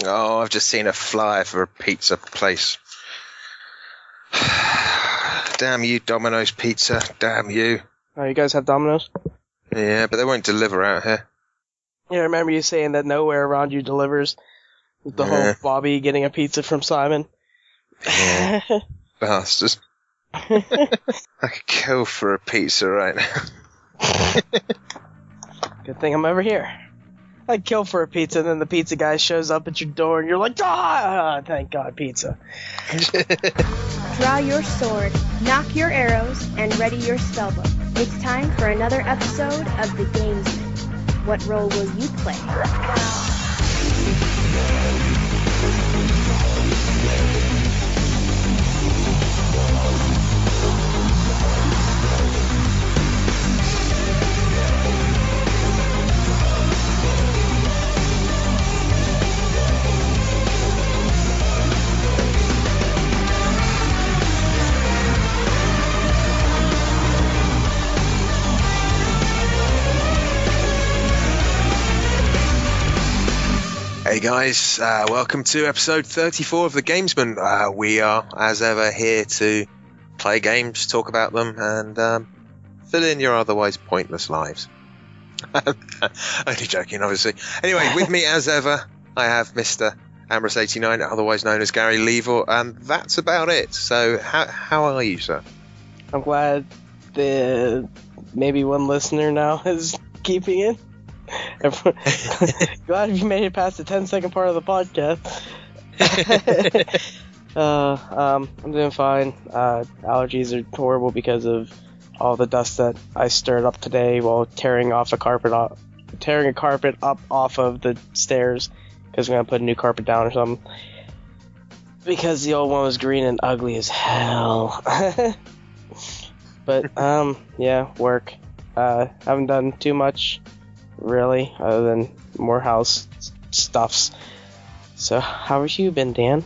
Oh, I've just seen a flyer for a pizza place. Damn you, Domino's Pizza. Damn you. Oh, you guys have Domino's? Yeah, but they won't deliver out here. Yeah, I remember you saying that nowhere around you delivers. The whole Bobby getting a pizza from Simon. Yeah. Bastards. I could kill for a pizza right now. Good thing I'm over here. I'd kill for a pizza, and then the pizza guy shows up at your door, and you're like, ah, thank God, pizza. Draw your sword, knock your arrows, and ready your spellbook. It's time for another episode of The Gamesmen. What role will you play? Hey guys, welcome to episode 34 of The Gamesmen. We are, as ever, here to play games, talk about them, and fill in your otherwise pointless lives. Only joking, obviously. Anyway, with me, as ever, I have Mr. Amras89, otherwise known as Gary Lever, and that's about it. So, how are you, sir? I'm glad the maybe one listener now is keeping it. Glad you made it past the 10-second part of the podcast. I'm doing fine. Allergies are horrible because of all the dust that I stirred up today while tearing a carpet up off of the stairs because we're gonna put a new carpet down or something. Because the old one was green and ugly as hell. But yeah, work. Haven't done too much. Really, other than more house stuffs. So, how have you been, Dan?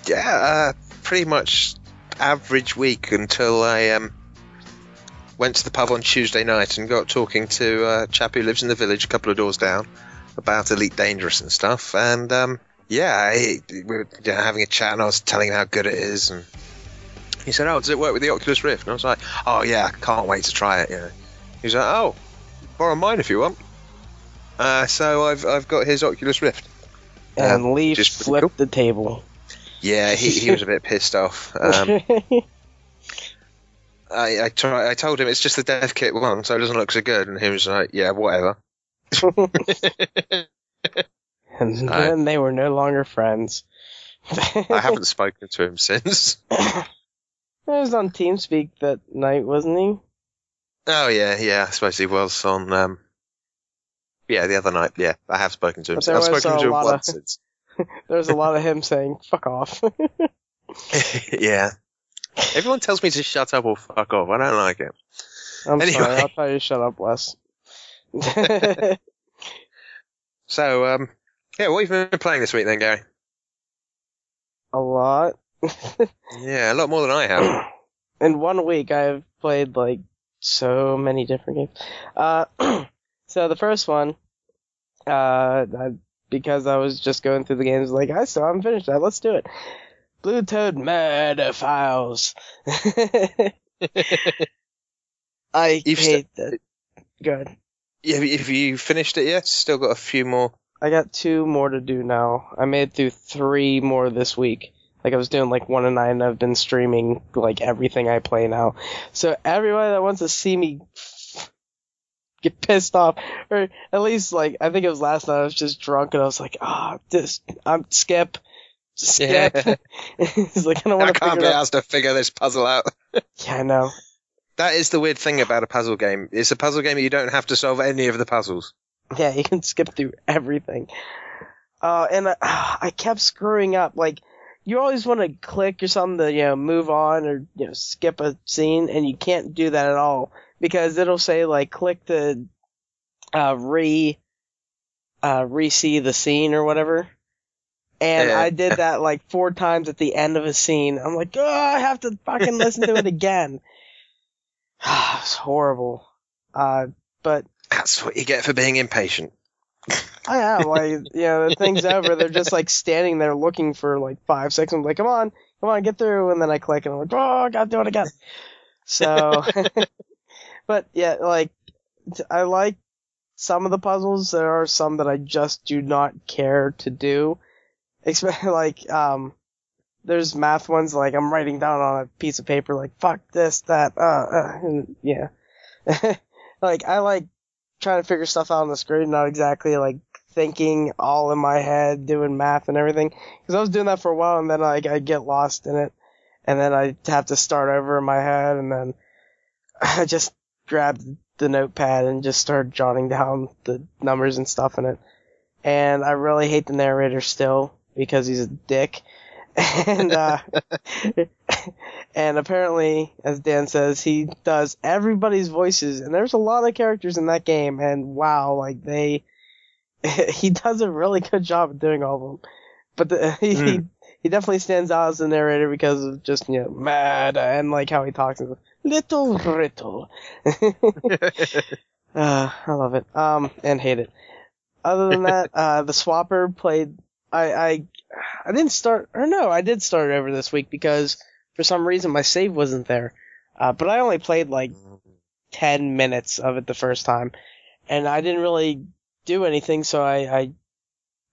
Yeah, pretty much average week until I went to the pub on Tuesday night and got talking to a chap who lives in the village a couple of doors down about Elite Dangerous and stuff. And we were having a chat, and I was telling him how good it is. And he said, "Oh, does it work with the Oculus Rift?" And I was like, "Oh yeah, I can't wait to try it." You know. He's like, "Oh, borrow mine if you want." So I've got his Oculus Rift. And Lee flipped the table. Yeah, he was a bit pissed off. I told him it's just the dev kit one, so it doesn't look so good, and he was like, "Yeah, whatever." And then they were no longer friends. I haven't spoken to him since. He was on TeamSpeak that night, wasn't he? Oh yeah, I suppose he was on. Yeah, the other night. Yeah, I have spoken to him. I've spoken to him once since. There was a lot of him saying, "Fuck off." Yeah. Everyone tells me to shut up or fuck off. I don't like it. I'm sorry, I'll tell you to shut up, Wes. So, yeah, what have you been playing this week then, Gary? A lot. Yeah, a lot more than I have. In 1 week, I've played, like, so many different games. So the first one, because I was just going through the games, like, I still haven't finished that, let's do it. Blue Toad Murder Files. I hate that. Good. Yeah, have you finished it yet? Still got a few more? I got 2 more to do now. I made it through 3 more this week. Like, I was doing, like, 1 a night, and I've been streaming, like, everything I play now. So everybody that wants to see me get pissed off, or at least, like, I think it was last night, I was just drunk, and I was like, I'm skip. Yeah. He's like, I can't be asked to figure this puzzle out. Yeah, I know. That is the weird thing about a puzzle game. It's a puzzle game you don't have to solve any of the puzzles. Yeah, you can skip through everything. And I kept screwing up. Like, you always want to click or something to, move on or, skip a scene, and you can't do that at all. Because it'll say, like, click to re-see the scene or whatever. And I did that, like, 4 times at the end of a scene. I'm like, I have to fucking listen to it again. It's horrible. But that's what you get for being impatient. I am, like, the thing's over, they're just, like, standing there looking for, like, 5 seconds. I'm like, come on, get through, and then I click, and I'm like, oh, I gotta do it again. So, but, yeah, like, I like some of the puzzles. There are some that I just do not care to do. Especially, like, there's math ones, like, I'm writing down on a piece of paper, like, fuck this, that, and, yeah. Like, I like trying to figure stuff out on the screen, not exactly, like, thinking all in my head, doing math and everything. Because I was doing that for a while, and then I get lost in it, and then I have to start over in my head, and then I just grabbed the notepad and just started jotting down the numbers and stuff in it. And I really hate the narrator still, because he's a dick. And, and apparently, as Dan says, he does everybody's voices, and there's a lot of characters in that game, and wow, like, he does a really good job of doing all of them. But he definitely stands out as the narrator because of just, mad, and like how he talks, little riddle. I love it. And hate it. Other than that, the swapper played, I didn't start, or no, I did start it over this week because for some reason my save wasn't there. But I only played like 10 minutes of it the first time, and I didn't really do anything, so I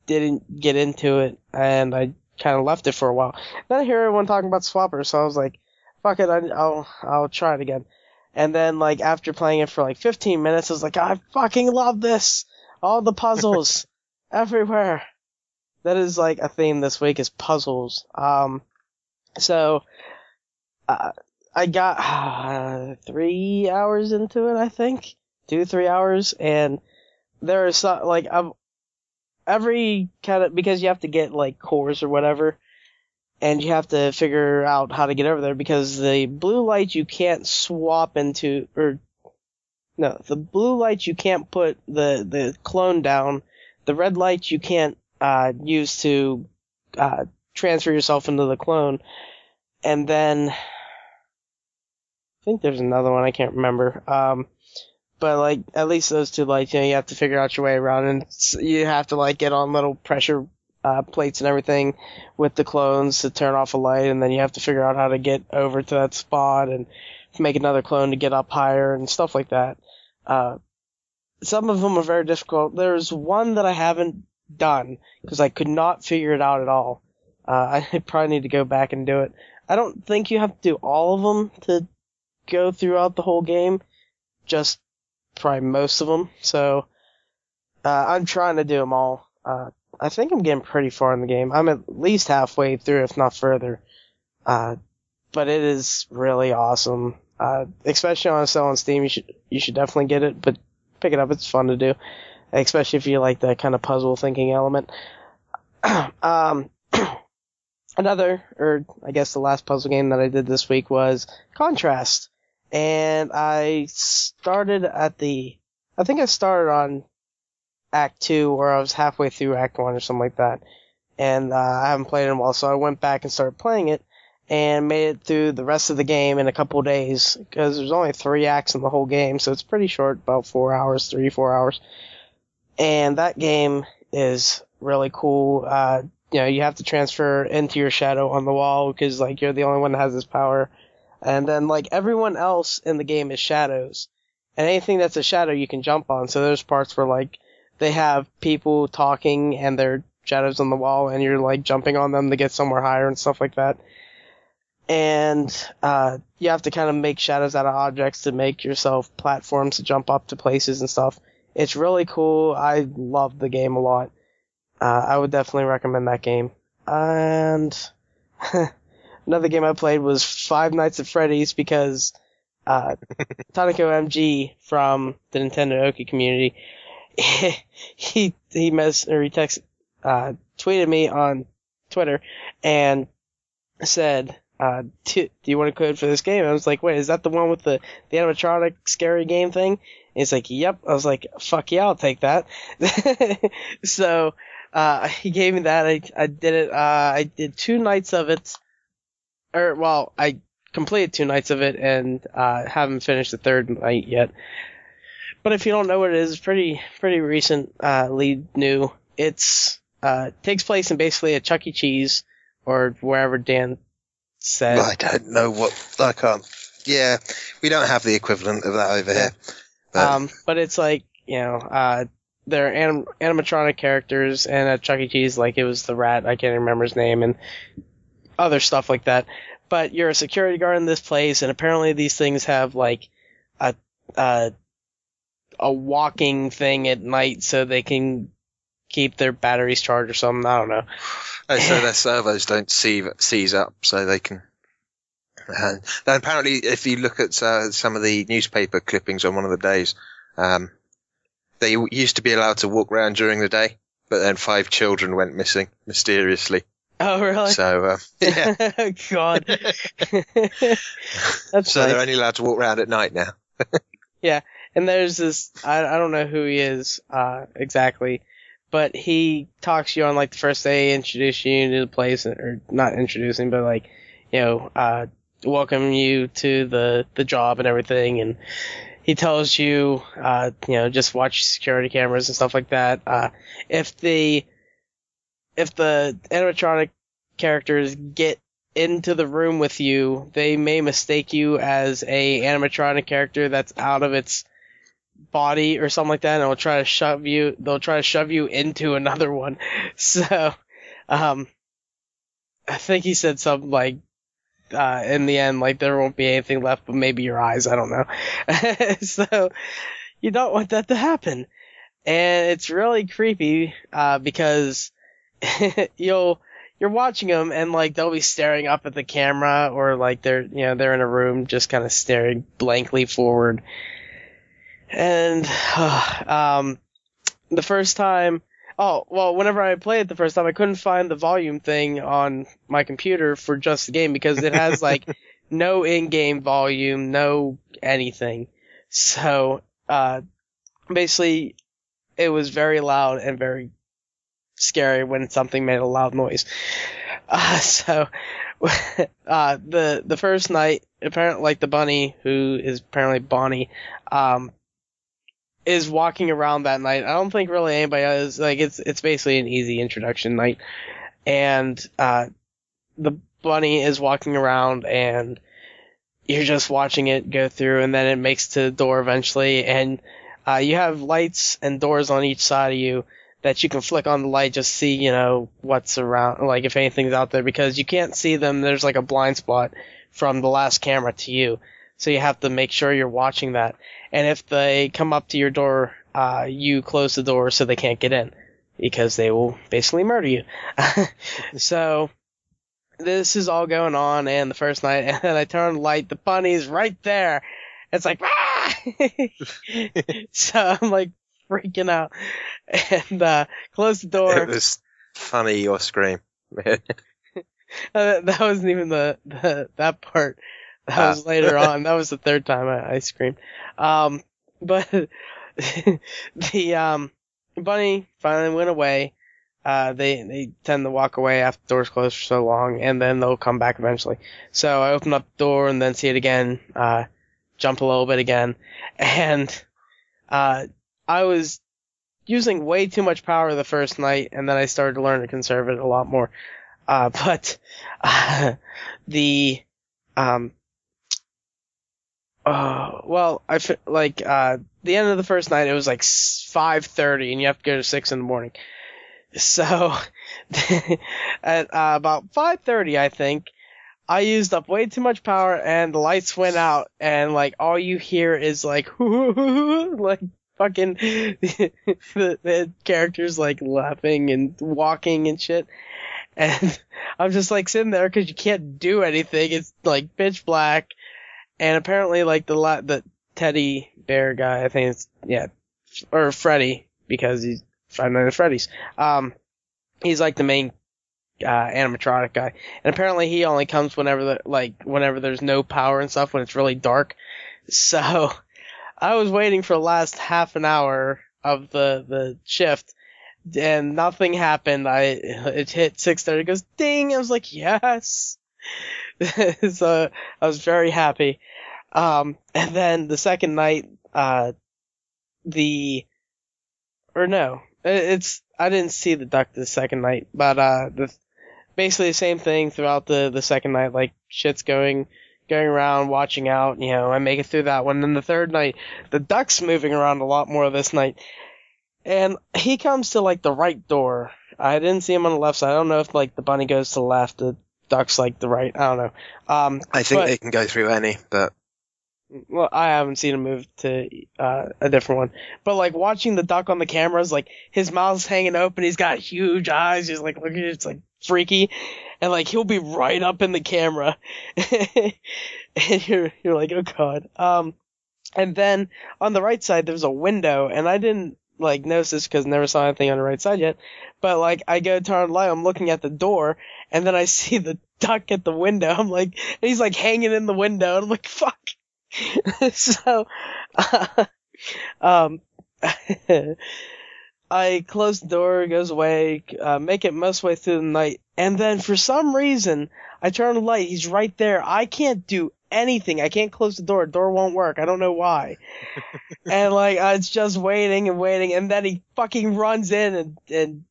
didn't get into it, and I kind of left it for a while. Then I hear everyone talking about swapper, so I was like, fuck it, I'll try it again. And then, like, after playing it for like 15 minutes, I was like, I fucking love this! All the puzzles everywhere. That is like a theme this week, is puzzles. So I got 3 hours into it, I think. 2-3 hours, and there is some, like, every kind of, because you have to get like cores or whatever, and you have to figure out how to get over there, because the blue light you can't swap into, or no, the blue light you can't put the clone down. The red light you can't use to transfer yourself into the clone. And then I think there's another one, I can't remember. But like, at least those two lights, you have to figure out your way around, and you have to like get on little pressure plates and everything with the clones to turn off a light, and then you have to figure out how to get over to that spot and make another clone to get up higher and stuff like that. Some of them are very difficult. There's one that I haven't done because I could not figure it out at all. I probably need to go back and do it. I don't think you have to do all of them to go throughout the whole game, just probably most of them. So I'm trying to do them all. I think I'm getting pretty far in the game. I'm at least halfway through, if not further. But it is really awesome. Especially on a sale on Steam, you should definitely get it, but pick it up, it's fun to do. Especially if you like that kind of puzzle thinking element. Another, or I guess the last puzzle game that I did this week was Contrast. And I started I think I started on Act 2, or I was halfway through Act 1 or something like that. And I haven't played it in a while, so I went back and started playing it, and made it through the rest of the game in a couple of days, because there's only 3 acts in the whole game, so it's pretty short, about 4 hours, 3-4 hours. And that game is really cool. You have to transfer into your shadow on the wall, because, like, you're the only one that has this power. And then, like, everyone else in the game is shadows. And anything that's a shadow you can jump on. So there's parts where, like, they have people talking and they're shadows on the wall, and you're, like, jumping on them to get somewhere higher and stuff like that. And you have to kind of make shadows out of objects to make yourself platforms to jump up to places and stuff. It's really cool. I love the game a lot. I would definitely recommend that game. And another game I played was Five Nights at Freddy's, because Taniko MG from the Nintendo Oki community, he tweeted me on Twitter and said, do you want to code for this game? I was like, wait, is that the one with the animatronic scary game thing? And he's like, yep. I was like, fuck yeah, I'll take that. So he gave me that. I did it. I did 2 nights of it. I completed 2 nights of it, and haven't finished the 3rd night yet. But if you don't know what it is, it's pretty recent, lead new. It's takes place in basically a Chuck E. Cheese or wherever Dan said. I don't know what I can't. Yeah, we don't have the equivalent of that over here. But it's like, you know, they're animatronic characters, and at Chuck E. Cheese, like, it was the rat, I can't remember his name, and other stuff like that. But you're a security guard in this place, and apparently these things have, like, a walking thing at night so they can keep their batteries charged or something, I don't know. Oh, so their servos don't seize up, so they can... then apparently, if you look at some of the newspaper clippings on one of the days, they used to be allowed to walk around during the day, but then 5 children went missing mysteriously. Oh, really? So, yeah. God. That's so nice. they're only allowed to walk around at night now. Yeah, and there's this, I don't know who he is exactly, but he talks you on, like, the first day, introduce you to the place, or not introducing, but, like, you know, welcome you to the job and everything, and he tells you, you know, just watch security cameras and stuff like that. If the animatronic characters get into the room with you, they may mistake you as a animatronic character that's out of its body or something like that, and they'll try to shove you into another one. So, I think he said something like, in the end, like, there won't be anything left but maybe your eyes, I don't know. So, you don't want that to happen. And it's really creepy, because you're watching them and, like, they'll be staring up at the camera, or, like, they're in a room just kind of staring blankly forward. And, the first time, whenever I played it the first time, I couldn't find the volume thing on my computer for just the game, because it has, like, no in-game volume, no anything. So, basically, it was very loud and very scary when something made a loud noise. The first night, apparently, like, the bunny, who is apparently Bonnie, is walking around that night. I don't think really anybody else, like, it's basically an easy introduction night. And, the bunny is walking around, and you're just watching it go through, and then it makes to the door eventually, and, you have lights and doors on each side of you that you can flick on the light, just see, you know, what's around, like, if anything's out there, because you can't see them. There's, like, a blind spot from the last camera to you. So you have to make sure you're watching that. And if they come up to your door, you close the door so they can't get in, because they will basically murder you. So this is all going on, and the first night, and then I turn on the light, the bunny's right there. It's like, ah! So I'm, like, freaking out, and close the door. It was funny, your scream. That wasn't even that part. That was later on. That was the third time I screamed. But the bunny finally went away. They tend to walk away after the door's closed for so long, and then they'll come back eventually. So I open up the door and then see it again, jump a little bit again, and I was using way too much power the first night, and then I started to learn to conserve it a lot more. The end of the first night, it was like 5:30, and you have to go to 6 in the morning. So, at about 5:30, I think, I used up way too much power, and the lights went out, and, like, all you hear is, like, like, fucking, the characters, like, laughing and walking and shit. And I'm just, like, sitting there, because you can't do anything. It's, like, pitch black. And apparently, like, the teddy bear guy, I think it's, yeah, or Freddy, because he's Five Nights at Freddy's. He's, like, the main animatronic guy. And apparently he only comes whenever there's no power and stuff, when it's really dark. So, I was waiting for the last half an hour of the shift, and nothing happened. It hit 6:30, it goes ding, I was like, yes! So, I was very happy. And then the second night, I didn't see the duck the second night, but basically the same thing throughout the second night. Like shit's going around, watching out. I make it through that one. Then the third night, the duck's moving around a lot more this night, and he comes to like the right door. I didn't see him on the left side. I don't know if like the bunny goes to the left, the duck's like the right. I don't know. I think they can go through any, but. Well, I haven't seen him move to a different one. But, like, watching the duck on the cameras, like, his mouth's hanging open, he's got huge eyes, he's like, look at it, it's, like, freaky. And, like, he'll be right up in the camera. And you're like, oh, God. And then, on the right side, there's a window, and I didn't, like, notice this because I never saw anything on the right side yet. But, like, I go turn the light, I'm looking at the door, and then I see the duck at the window. I'm like, and he's, like, hanging in the window, and I'm like, fuck. So, I close the door, it goes away, make it most way through the night, and then for some reason, I turn on the light, he's right there. I can't do anything. I can't close the door won't work. I don't know why. And like, it's just waiting, and then he fucking runs in and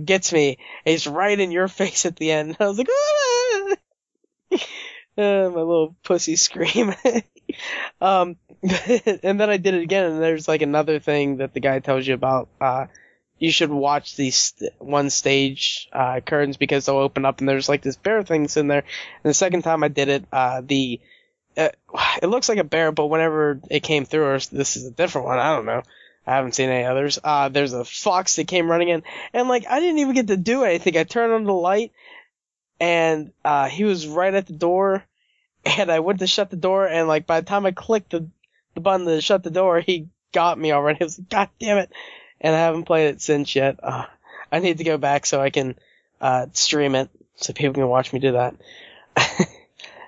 gets me. He's right in your face at the end. I was like, ah! My little pussy scream. And then I did it again, and there's like another thing that the guy tells you about. You should watch these one stage curtains because they'll open up, and there's like this bear thing in there. And the second time I did it, it looks like a bear, but whenever it came through, or this is a different one. I don't know. I haven't seen any others. There's a fox that came running in, and like I didn't even get to do anything. I turned on the light, and he was right at the door. And I went to shut the door, and like by the time I clicked the button to shut the door, he got me already. I was like, God damn it! And I haven't played it since yet. I need to go back so I can stream it so people can watch me do that.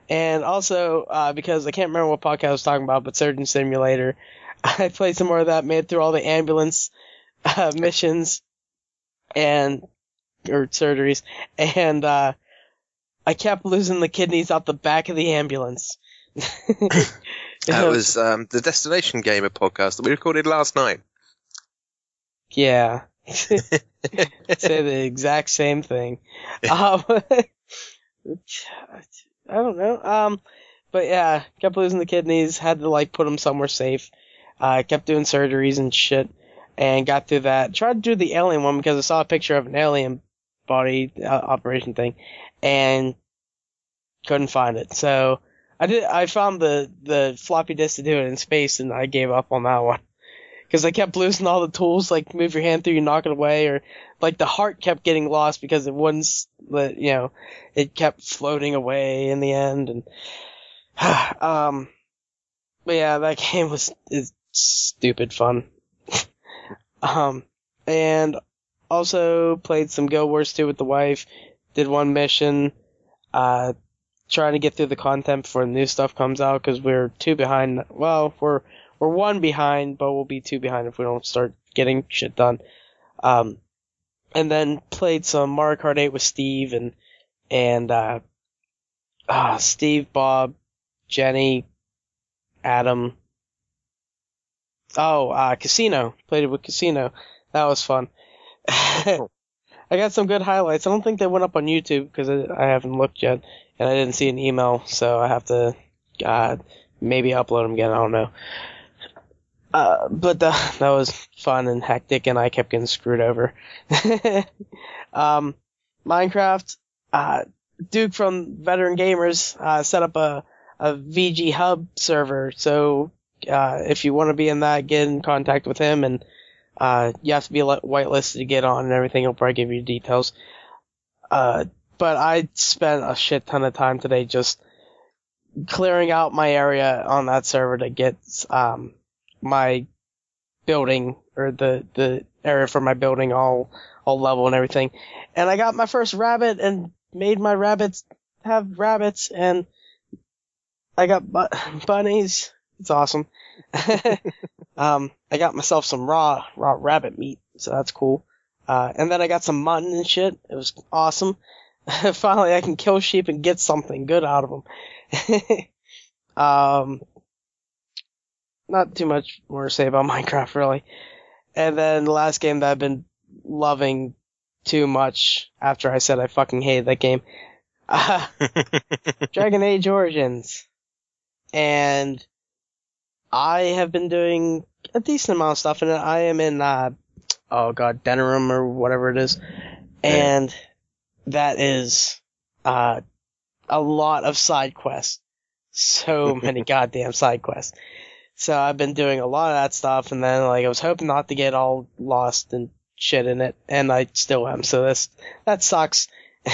And also because I can't remember what podcast I was talking about, but Surgeon Simulator, I played some more of that, made it through all the ambulance missions or surgeries, and I kept losing the kidneys out the back of the ambulance. That was the Destination Gamer podcast that we recorded last night. Yeah. Say the exact same thing. I don't know. But yeah, kept losing the kidneys, had to like put them somewhere safe. Kept doing surgeries and shit, and got through that. Tried to do the alien one because I saw a picture of an alien body operation thing, and couldn't find it. So I found the floppy disk to do it in space, and I gave up on that one because I kept losing all the tools, like move your hand through, you knock it away, or like the heart kept getting lost because it wouldn't, it kept floating away in the end, and but yeah, that game is stupid fun. And also played some Guild Wars 2 with the wife, did one mission, trying to get through the content before the new stuff comes out, because we're 2 behind. Well, we're 1 behind, but we'll be 2 behind if we don't start getting shit done. And then played some Mario Kart 8 with Steve and Steve, Bob, Jenny, Adam. Casino. Played it with Casino. That was fun. I got some good highlights. I don't think they went up on YouTube because I haven't looked yet, and I didn't see an email, so I have to maybe upload them again. I don't know. But that was fun and hectic, and I kept getting screwed over. Minecraft, Duke from Veteran Gamers set up a VG Hub server, so if you want to be in that, get in contact with him, and you have to be whitelisted to get on and everything. He'll probably give you details. But I spent a shit ton of time today just clearing out my area on that server to get my building, or the area for my building all level and everything. And I got my first rabbit and made my rabbits have rabbits, and I got bunnies. It's awesome. I got myself some raw rabbit meat, so that's cool. And then I got some mutton and shit. It was awesome. Finally, I can kill sheep and get something good out of them. not too much more to say about Minecraft, really. And then the last game that I've been loving too much after I said I fucking hated that game, Dragon Age Origins. And I have been doing a decent amount of stuff in it. I am in, Denerim or whatever it is. And that is, a lot of side quests. So many goddamn side quests. So I've been doing a lot of that stuff, and then, I was hoping not to get all lost and shit in it, and I still am, so that sucks.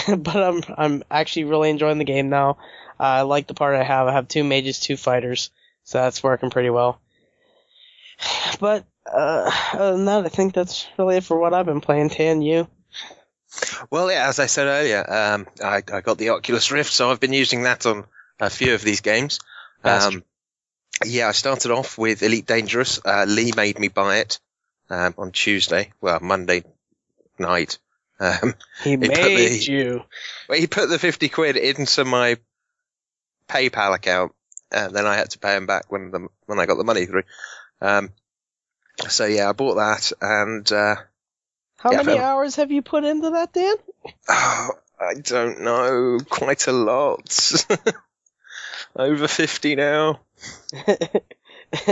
But I'm actually really enjoying the game now. I like the part I have. I have 2 mages, 2 fighters, so that's working pretty well. But, other than that, I think that's really it for what I've been playing. Tan, you? Well, yeah, as I said earlier, I got the Oculus Rift, so I've been using that on a few of these games. Yeah, I started off with Elite Dangerous. Lee made me buy it on Tuesday, well, Monday night. He made you. Well, he put the 50 quid into my PayPal account, and then I had to pay him back when I got the money through. So yeah, I bought that, and how many hours have you put into that, Dan? Oh, I don't know, quite a lot. Over 50 now.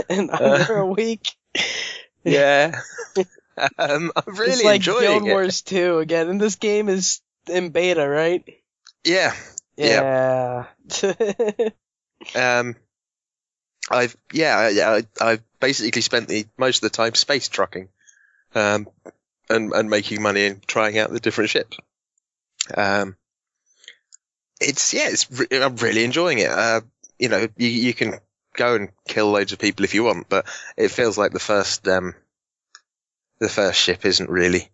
And under a week. Yeah. I'm really it's like enjoying Guild Wars 2 again, and this game is in beta, right? Yeah. Yeah. I've basically spent most of the time space trucking, and making money and trying out the different ships. I'm really enjoying it. You can go and kill loads of people if you want, but it feels like the first ship isn't really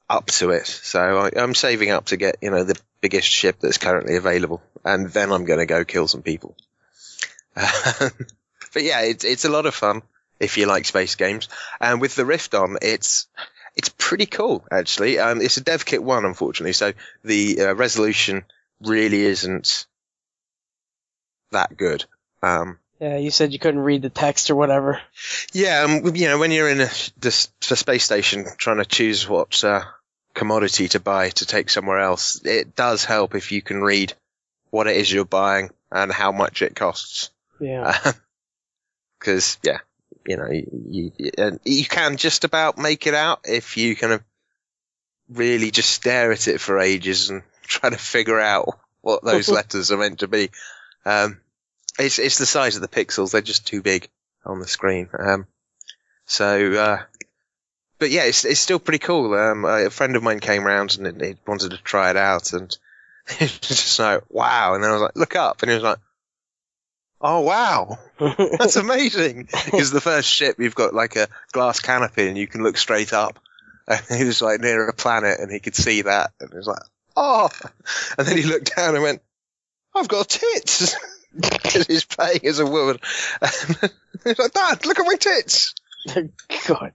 up to it. So I'm saving up to get, the biggest ship that's currently available, and then I'm going to go kill some people. But yeah, it's a lot of fun if you like space games. And with the Rift on, it's pretty cool, actually. It's a dev kit 1, unfortunately, so the resolution really isn't that good. Yeah, you said you couldn't read the text or whatever. Yeah, when you're in the space station trying to choose what commodity to buy to take somewhere else, it does help if you can read what it is you're buying and how much it costs. Yeah. Because, you can just about make it out if you kind of really just stare at it for ages and try to figure out what those letters are meant to be. It's the size of the pixels; they're just too big on the screen. But yeah, it's still pretty cool. A friend of mine came round and he wanted to try it out, and he was just like, "Wow!" And then I was like, "Look up," and he was like, "Oh wow, that's amazing!" Because the first ship, you've got like a glass canopy and you can look straight up. And he was like near a planet and he could see that, and he was like, "Oh!" And then he looked down and went, "I've got tits." Because he's playing as a woman. He's like, "Dad, look at my tits." God.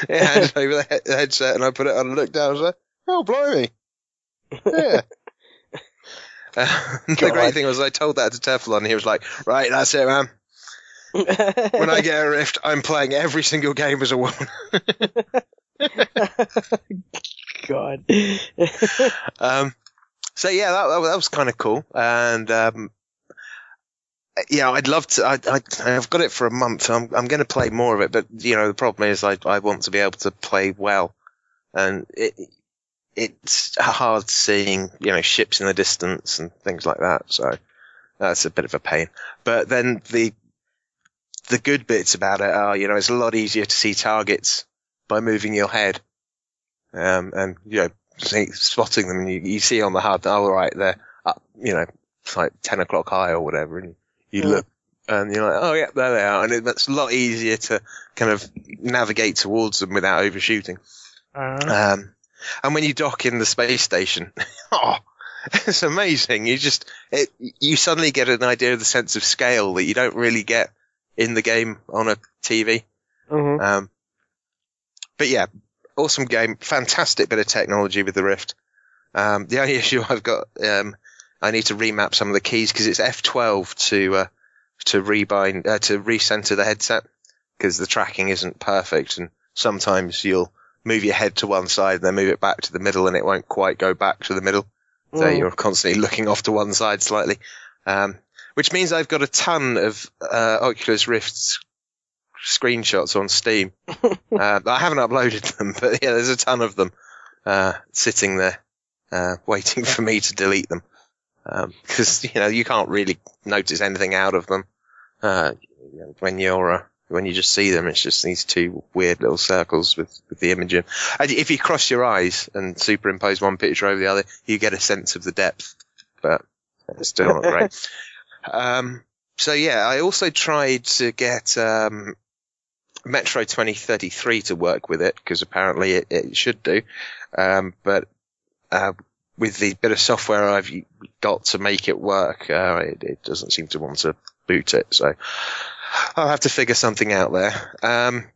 Yeah, I handed over the headset and I put it on and looked down and was like, "Oh, blimey." Yeah. The great thing was I told that to Teflon and he was like, "Right, that's it, man. When I get a Rift, I'm playing every single game as a woman." God. So yeah, that was kind of cool. And, yeah, I'd love to. I've got it for a month. So I'm going to play more of it, but the problem is I want to be able to play well, and it's hard seeing ships in the distance and things like that. So that's a bit of a pain. But then the good bits about it are it's a lot easier to see targets by moving your head, and spotting them. And you see on the HUD, oh right, they're up, it's like 10 o'clock high or whatever, and you look, and you're like, oh yeah, there they are, and it's a lot easier to kind of navigate towards them without overshooting. And when you dock in the space station, it's amazing. You suddenly get an idea of the sense of scale that you don't really get in the game on a TV. Mm-hmm. But yeah, awesome game, fantastic bit of technology with the Rift. The only issue I've got, I need to remap some of the keys because it's F12 to recenter the headset because the tracking isn't perfect, and sometimes you'll move your head to one side and then move it back to the middle, and it won't quite go back to the middle. So you're constantly looking off to one side slightly, which means I've got a ton of Oculus Rift screenshots on Steam. I haven't uploaded them, but yeah, there's a ton of them sitting there waiting for me to delete them. Because you can't really notice anything out of them when you just see them. It's just these two weird little circles with the image in. If you cross your eyes and superimpose one picture over the other, you get a sense of the depth, but it's still not great. So yeah, I also tried to get Metro 2033 to work with it because apparently it should do, but with the bit of software I've got to make it work, it doesn't seem to want to boot it, so I'll have to figure something out there.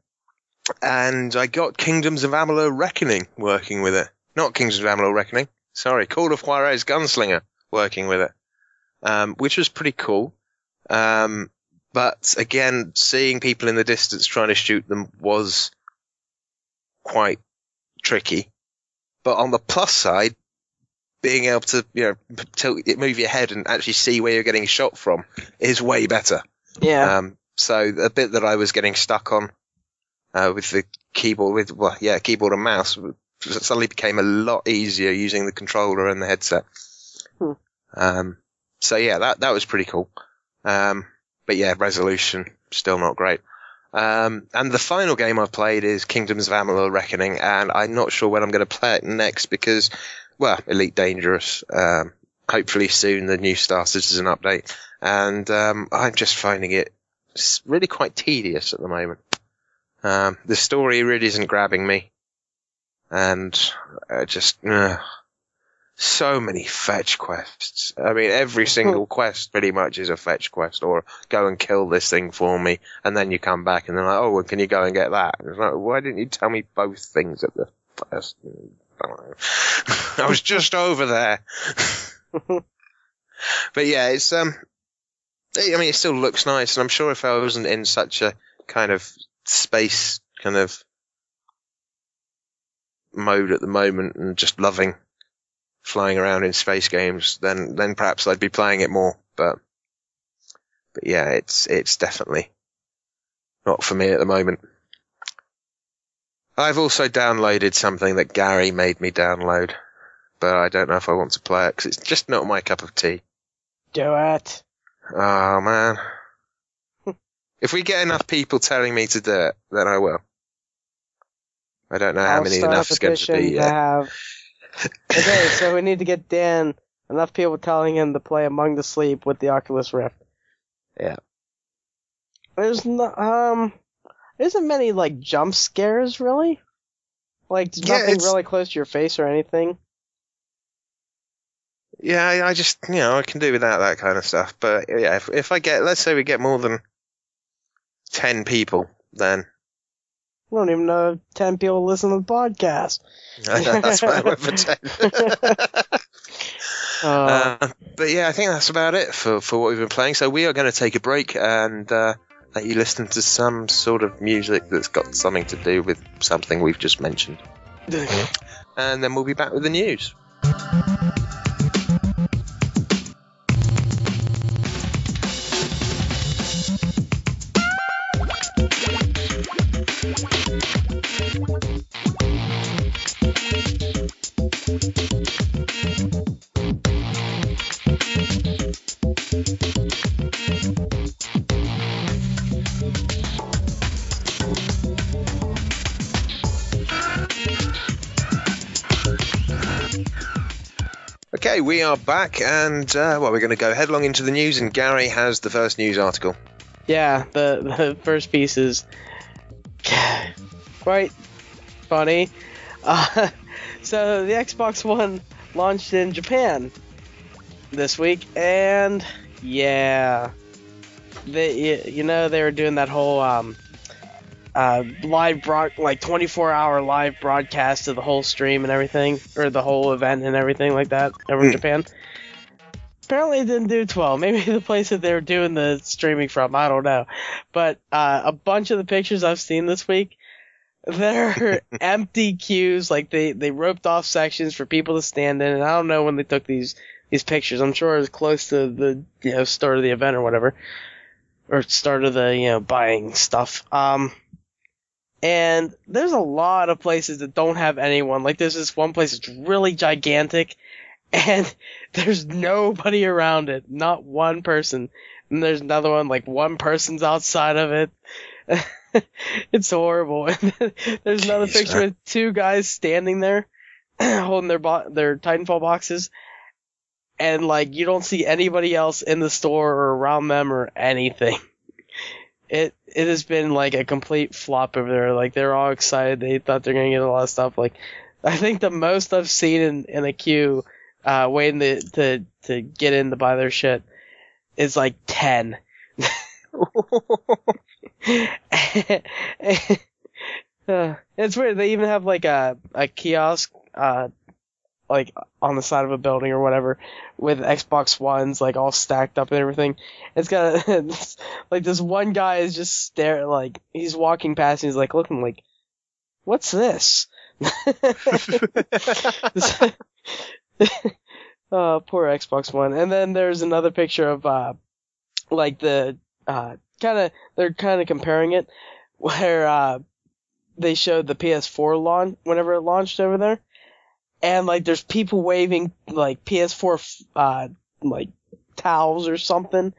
And I got Kingdoms of Amalur Reckoning working with it. Not Kingdoms of Amalur Reckoning, sorry, Call of Juarez Gunslinger working with it, which was pretty cool. But again, seeing people in the distance trying to shoot them was quite tricky. But on the plus side, being able to, move your head and actually see where you're getting shot from is way better. Yeah. So the bit that I was getting stuck on, with the keyboard, keyboard and mouse, suddenly became a lot easier using the controller and the headset. So yeah, that was pretty cool. But yeah, resolution, still not great. And the final game I've played is Kingdoms of Amalur Reckoning, and I'm not sure when I'm going to play it next because, well, Elite Dangerous, hopefully soon the new Star Citizen update, and I'm just finding it really quite tedious at the moment. The story really isn't grabbing me, and so many fetch quests. I mean, every single quest pretty much is a fetch quest, or go and kill this thing for me, and then you come back and they're like, oh, well, can you go and get that? And it's like, why didn't you tell me both things at the first? I don't know. I was just over there. But yeah, it's it still looks nice, and I'm sure if I wasn't in such a kind of space kind of mode at the moment and just loving flying around in space games, then perhaps I'd be playing it more. But yeah, it's definitely not for me at the moment. I've also downloaded something that Gary made me download, but I don't know if I want to play it because it's just not my cup of tea. Do it. Oh man. If we get enough people telling me to do it, then I will. I don't know how many enough is going to be yet. Okay, so we need to get Dan enough people telling him to play Among the Sleep with the Oculus Rift. Yeah. There's no, isn't many, like, jump scares, really? Like, nothing really close to your face or anything? Yeah, I just, I can do without that kind of stuff. But, yeah, if I get, let's say we get more than 10 people, then... I don't even know if 10 people listen to the podcast. That's why I went for 10. But yeah, I think that's about it for what we've been playing. So we are going to take a break and let you listen to some sort of music that's got something to do with something we've just mentioned. And then we'll be back with the news. Okay, we are back, and we're going to go headlong into the news, and Gary has the first news article. Yeah, the first piece is quite funny. So the Xbox One launched in Japan this week, and yeah, they were doing that whole live 24-hour live broadcast of the whole stream and everything, or the whole event and everything like that over in Japan. Apparently it didn't do 12. Maybe the place that they were doing the streaming from, I don't know. But a bunch of the pictures I've seen this week, they're empty queues. Like they roped off sections for people to stand in, and I don't know when they took these pictures. I'm sure it was close to the start of the event or whatever, or start of the buying stuff. And there's a lot of places that don't have anyone. Like there's this one place that's really gigantic, and there's nobody around it, not one person. And there's another one, like one person's outside of it. It's horrible. And there's another picture of two guys standing there, holding their Titanfall boxes, and like you don't see anybody else in the store or around them or anything. It has been like a complete flop over there. Like they're all excited. They thought they're gonna get a lot of stuff. Like I think the most I've seen in a queue, waiting to get in to buy their shit, is like 10. It's weird. They even have like a kiosk, like on the side of a building or whatever, with Xbox Ones like all stacked up and everything. It's got like this one guy is just staring, like he's walking past and he's like looking like, what's this? Oh, poor Xbox One. And then there's another picture of like the they're kind of comparing it, where they showed the PS4 launch whenever it launched over there. And, like, there's people waving, like, PS4, like, towels or something.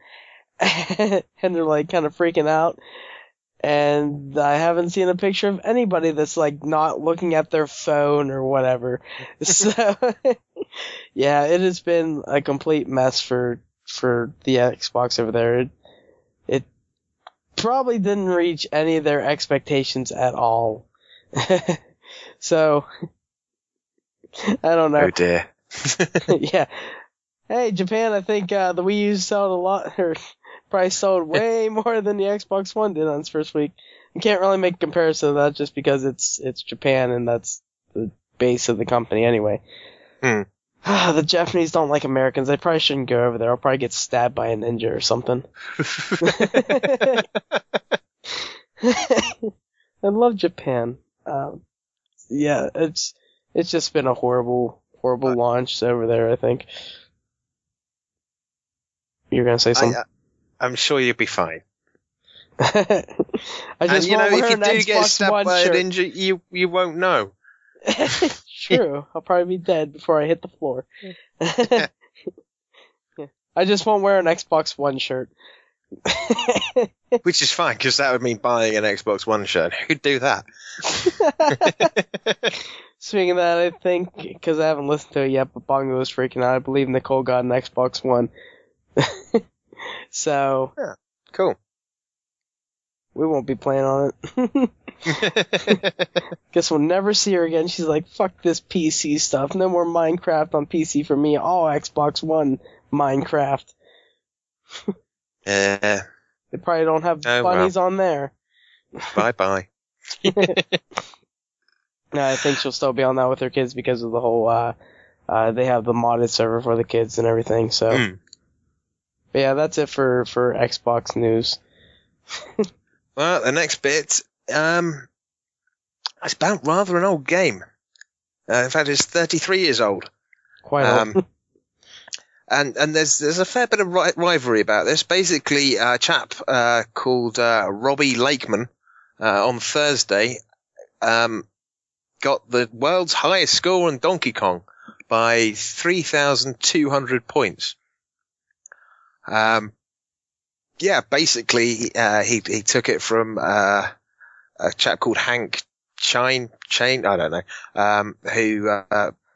And they're, like, kind of freaking out. And I haven't seen a picture of anybody that's, like, not looking at their phone or whatever. So, yeah, it has been a complete mess for the Xbox over there. It probably didn't reach any of their expectations at all. So... I don't know. Oh dear. Yeah. Hey, Japan, I think the Wii U sold a lot, or probably sold way more than the Xbox One did on its first week. You can't really make a comparison to that just because it's Japan and that's the base of the company anyway. The Japanese don't like Americans. They probably shouldn't go over there. I'll probably get stabbed by a ninja or something. I love Japan. Yeah, it's just been a horrible launch over there, I think. You're going to say something? I'm sure you'll be fine. I just and, won't wear if you an do Xbox get stabbed One by shirt. an ninja, you won't know. True. I'll probably be dead before I hit the floor. I just won't wear an Xbox One shirt. Which is fine, because that would mean buying an Xbox One shirt. Who'd do that? Speaking of that, I think, because I haven't listened to it yet, but Bongo was freaking out. I believe Nicole got an Xbox One. So... Yeah, cool. We won't be playing on it. Guess we'll never see her again. She's like, fuck this PC stuff. No more Minecraft on PC for me. All Xbox One Minecraft. Yeah. They probably don't have bunnies on there. Bye-bye. No, I think she'll still be on that with her kids because of the whole, they have the modded server for the kids and everything, so. But yeah, that's it for Xbox news. Well, the next bit, it's about rather an old game. In fact, it's 33 years old. Quite old. And there's a fair bit of rivalry about this. Basically, a chap called Robbie Lakeman on Thursday got the world's highest score on Donkey Kong by 3,200 points. Yeah, basically, he took it from a chap called Hank Chain, I don't know, who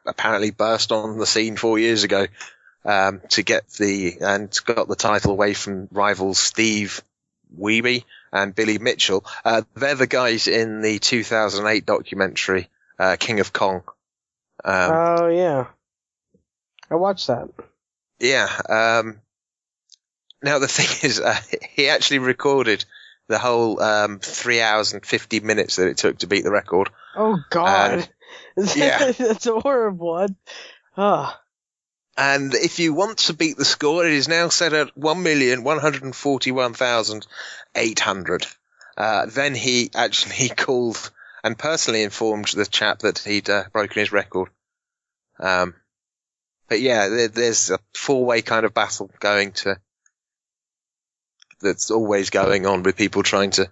apparently burst on the scene 4 years ago to get got the title away from rivals Steve Wiebe and Billy Mitchell. They're the guys in the 2008 documentary King of Kong. Oh yeah, I watched that. Yeah. Now the thing is, he actually recorded the whole 3 hours and 50 minutes that it took to beat the record. Oh God, yeah, that's horrible. And if you want to beat the score, it is now set at 1,141,800. Then he actually called and personally informed the chap that he'd broken his record. But yeah, there's a four-way kind of battle that's always going on with people trying to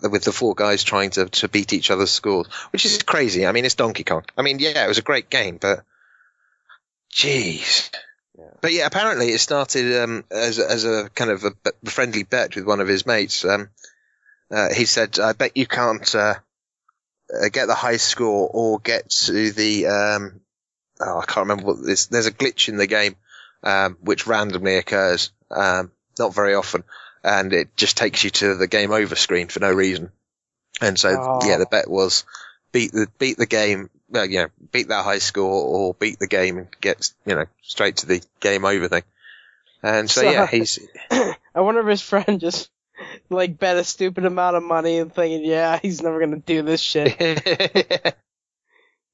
with the four guys trying to beat each other's scores, which is crazy. I mean, it's Donkey Kong. I mean, yeah, it was a great game, but jeez. Yeah. But yeah, apparently it started as a kind of a friendly bet with one of his mates. He said, "I bet you can't get the high score or get to the I can't remember what this. There's a glitch in the game which randomly occurs, not very often, and it just takes you to the game over screen for no reason." And so yeah, the bet was beat the game. Beat that high score or beat the game and get, straight to the game over thing. And so yeah, he's. I wonder if his friend just, bet a stupid amount of money and thinking, yeah, he's never gonna do this shit.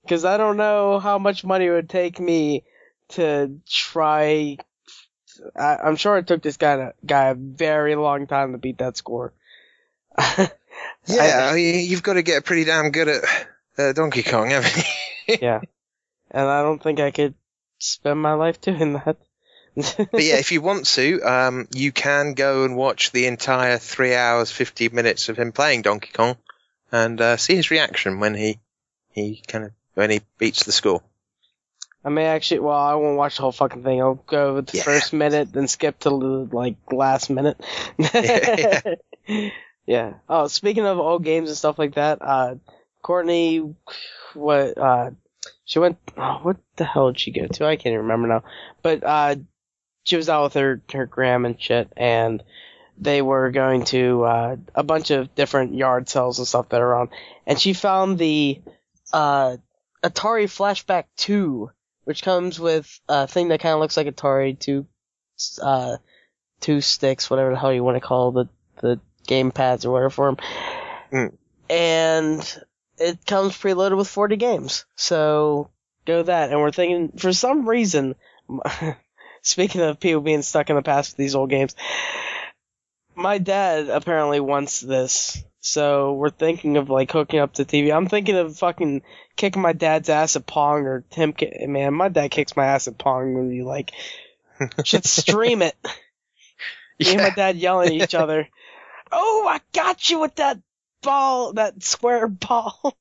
Because I don't know how much money it would take me to try. I'm sure it took this guy a very long time to beat that score. Yeah, you've got to get pretty damn good at Donkey Kong, haven't you? Yeah. And I don't think I could spend my life doing that. But yeah, if you want to, you can go and watch the entire 3 hours, 50 minutes of him playing Donkey Kong and see his reaction when he beats the score. I may actually, I won't watch the whole fucking thing. I'll go with the first minute, then skip to the, last minute. Yeah. Oh, speaking of old games and stuff like that, Courtney, she went, what the hell did she go to? I can't even remember now. But, she was out with her gram and shit, and they were going to, a bunch of different yard sales and stuff that are on. And she found the, Atari Flashback 2, which comes with a thing that kind of looks like Atari, two sticks, whatever the hell you want to call the game pads or whatever for them. And it comes preloaded with 40 games. So go that. And we're thinking, for some reason, speaking of people being stuck in the past with these old games, my dad apparently wants this. So we're thinking of hooking up to TV. I'm thinking of fucking kicking my dad's ass at Pong, or him. Man, my dad kicks my ass at Pong when we should stream it. Me and my dad yelling at each other. Oh, I got you with that ball, that square ball.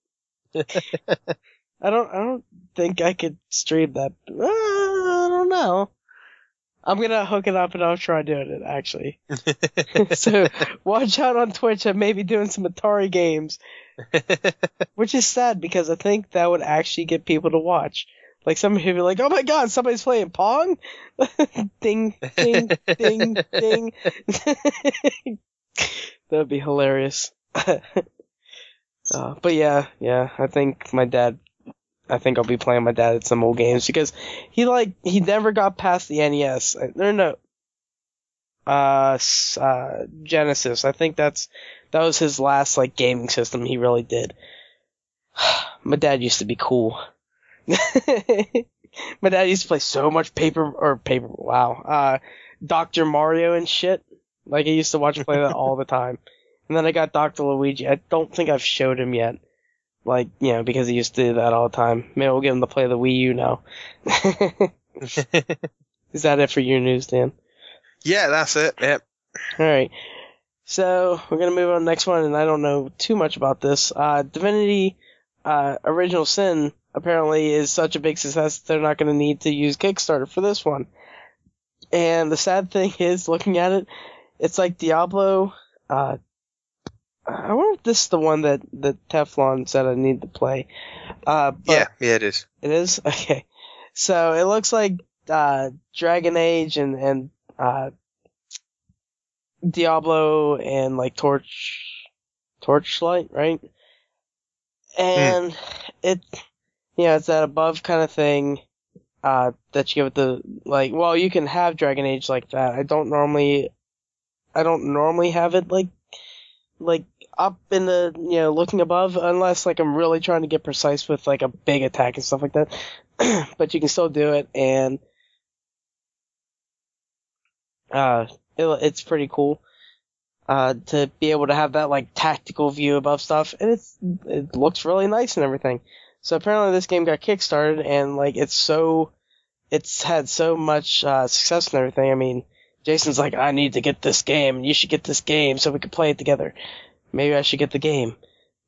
I don't think I could stream that. I don't know. I'm gonna hook it up and I'll try doing it, actually. So, watch out on Twitch. I may be doing some Atari games. Which is sad, because I think that would actually get people to watch. Somebody would be like, oh my god, somebody's playing Pong? Ding, ding, ding, ding. That would be hilarious. But yeah, I think I'll be playing my dad at some old games, because he never got past the NES. Genesis. I think that was his last gaming system he really did. My dad used to be cool. My dad used to play so much Dr. Mario and shit. I used to watch him play that all the time. And then I got Dr. Luigi. I don't think I've showed him yet. Because he used to do that all the time. Maybe we'll get him to play the Wii U now. Is that it for your news, Dan? Yeah, that's it. Yep. Alright. So, we're gonna move on to the next one, and I don't know too much about this. Divinity, Original Sin apparently is such a big success that they're not gonna need to use Kickstarter for this one. And the sad thing is, looking at it, it's like Diablo, I wonder if this is the one that Teflon said I need to play. Yeah, it is. It is? Okay. So it looks like Dragon Age and Diablo and Torchlight, right? And it's that above kind of thing that you give it you can have Dragon Age like that. I don't normally have it up in the, looking above, unless, like, I'm really trying to get precise with, like, a big attack and stuff like that. But you can still do it, and it's pretty cool to be able to have that, like, tactical view above stuff, and it looks really nice and everything. So apparently this game got kickstarted, and, like, it's had so much success and everything. I mean, Jason's like, I need to get this game, and you should get this game so we can play it together. Maybe I should get the game.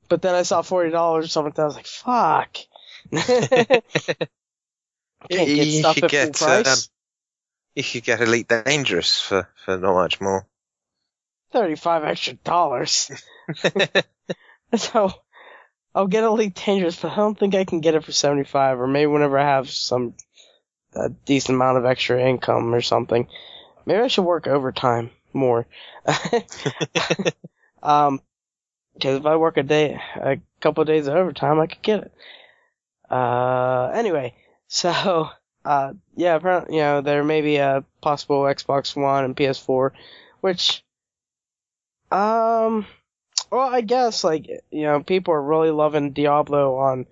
But then I saw $40 or something, and I was like, fuck. Can't get stuff at full price. You could get Elite Dangerous for not much more. $35 extra. So, I'll get Elite Dangerous, but I don't think I can get it for $75, or maybe whenever I have a decent amount of extra income or something. Maybe I should work overtime more. Because if I work a couple of days of overtime, I could get it. Anyway, so, yeah, apparently, there may be a possible Xbox One and PS4, which, well, I guess, like, people are really loving Diablo on,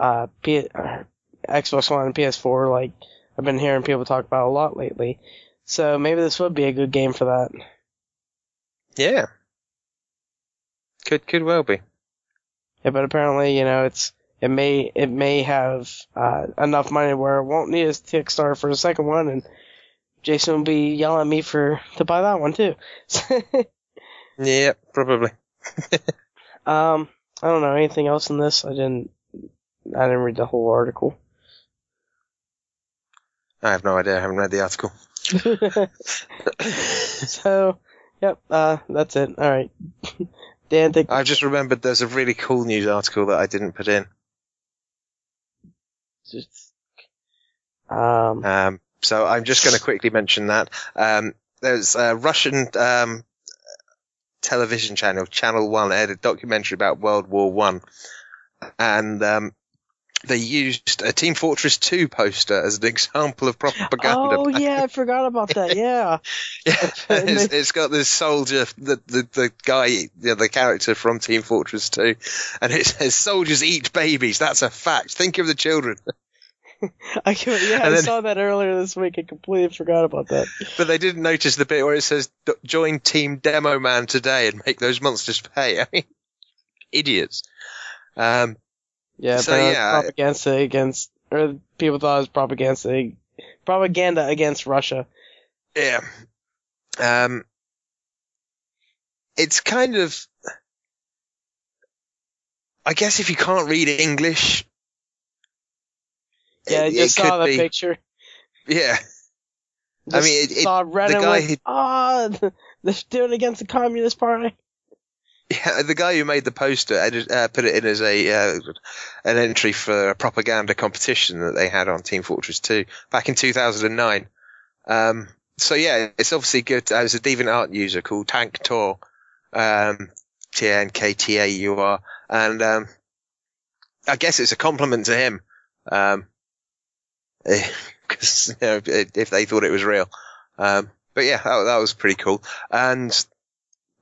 Xbox One and PS4, like, I've been hearing people talk about a lot lately. So maybe this would be a good game for that. Yeah. Could well be. Yeah, but apparently, it may have enough money where it won't need a Kickstarter for the second one, and Jason will be yelling at me to buy that one too. Yeah, probably. I don't know anything else in this. I didn't read the whole article. I have no idea. I haven't read the article. So, yep, that's it. All right. Dan, I've just remembered there's a really cool news article that I didn't put in. So I'm just going to quickly mention that. There's a Russian television channel, Channel 1, aired a documentary about World War One, and they used a Team Fortress 2 poster as an example of propaganda. Oh, yeah, I forgot about that, yeah. Yeah, it's got this soldier, the guy, the character from Team Fortress 2, and it says, soldiers eat babies, that's a fact, think of the children. I saw that earlier this week, I completely forgot about that. But they didn't notice the bit where it says, join Team Demo Man today and make those monsters pay. I mean, idiots. Yeah, so yeah, propaganda against, or people thought it was propaganda against Russia. Yeah. It's kind of, I guess if you can't read English. Yeah, I just saw the picture. Yeah. I mean, saw red the guy they're doing it against the Communist Party. Yeah, the guy who made the poster put it in as an entry for a propaganda competition that they had on Team Fortress 2 back in 2009. So yeah, it's obviously good. There's a DeviantArt user called Tank Tor, TNKTAUR, and I guess it's a compliment to him, because if they thought it was real. But yeah, that was pretty cool. And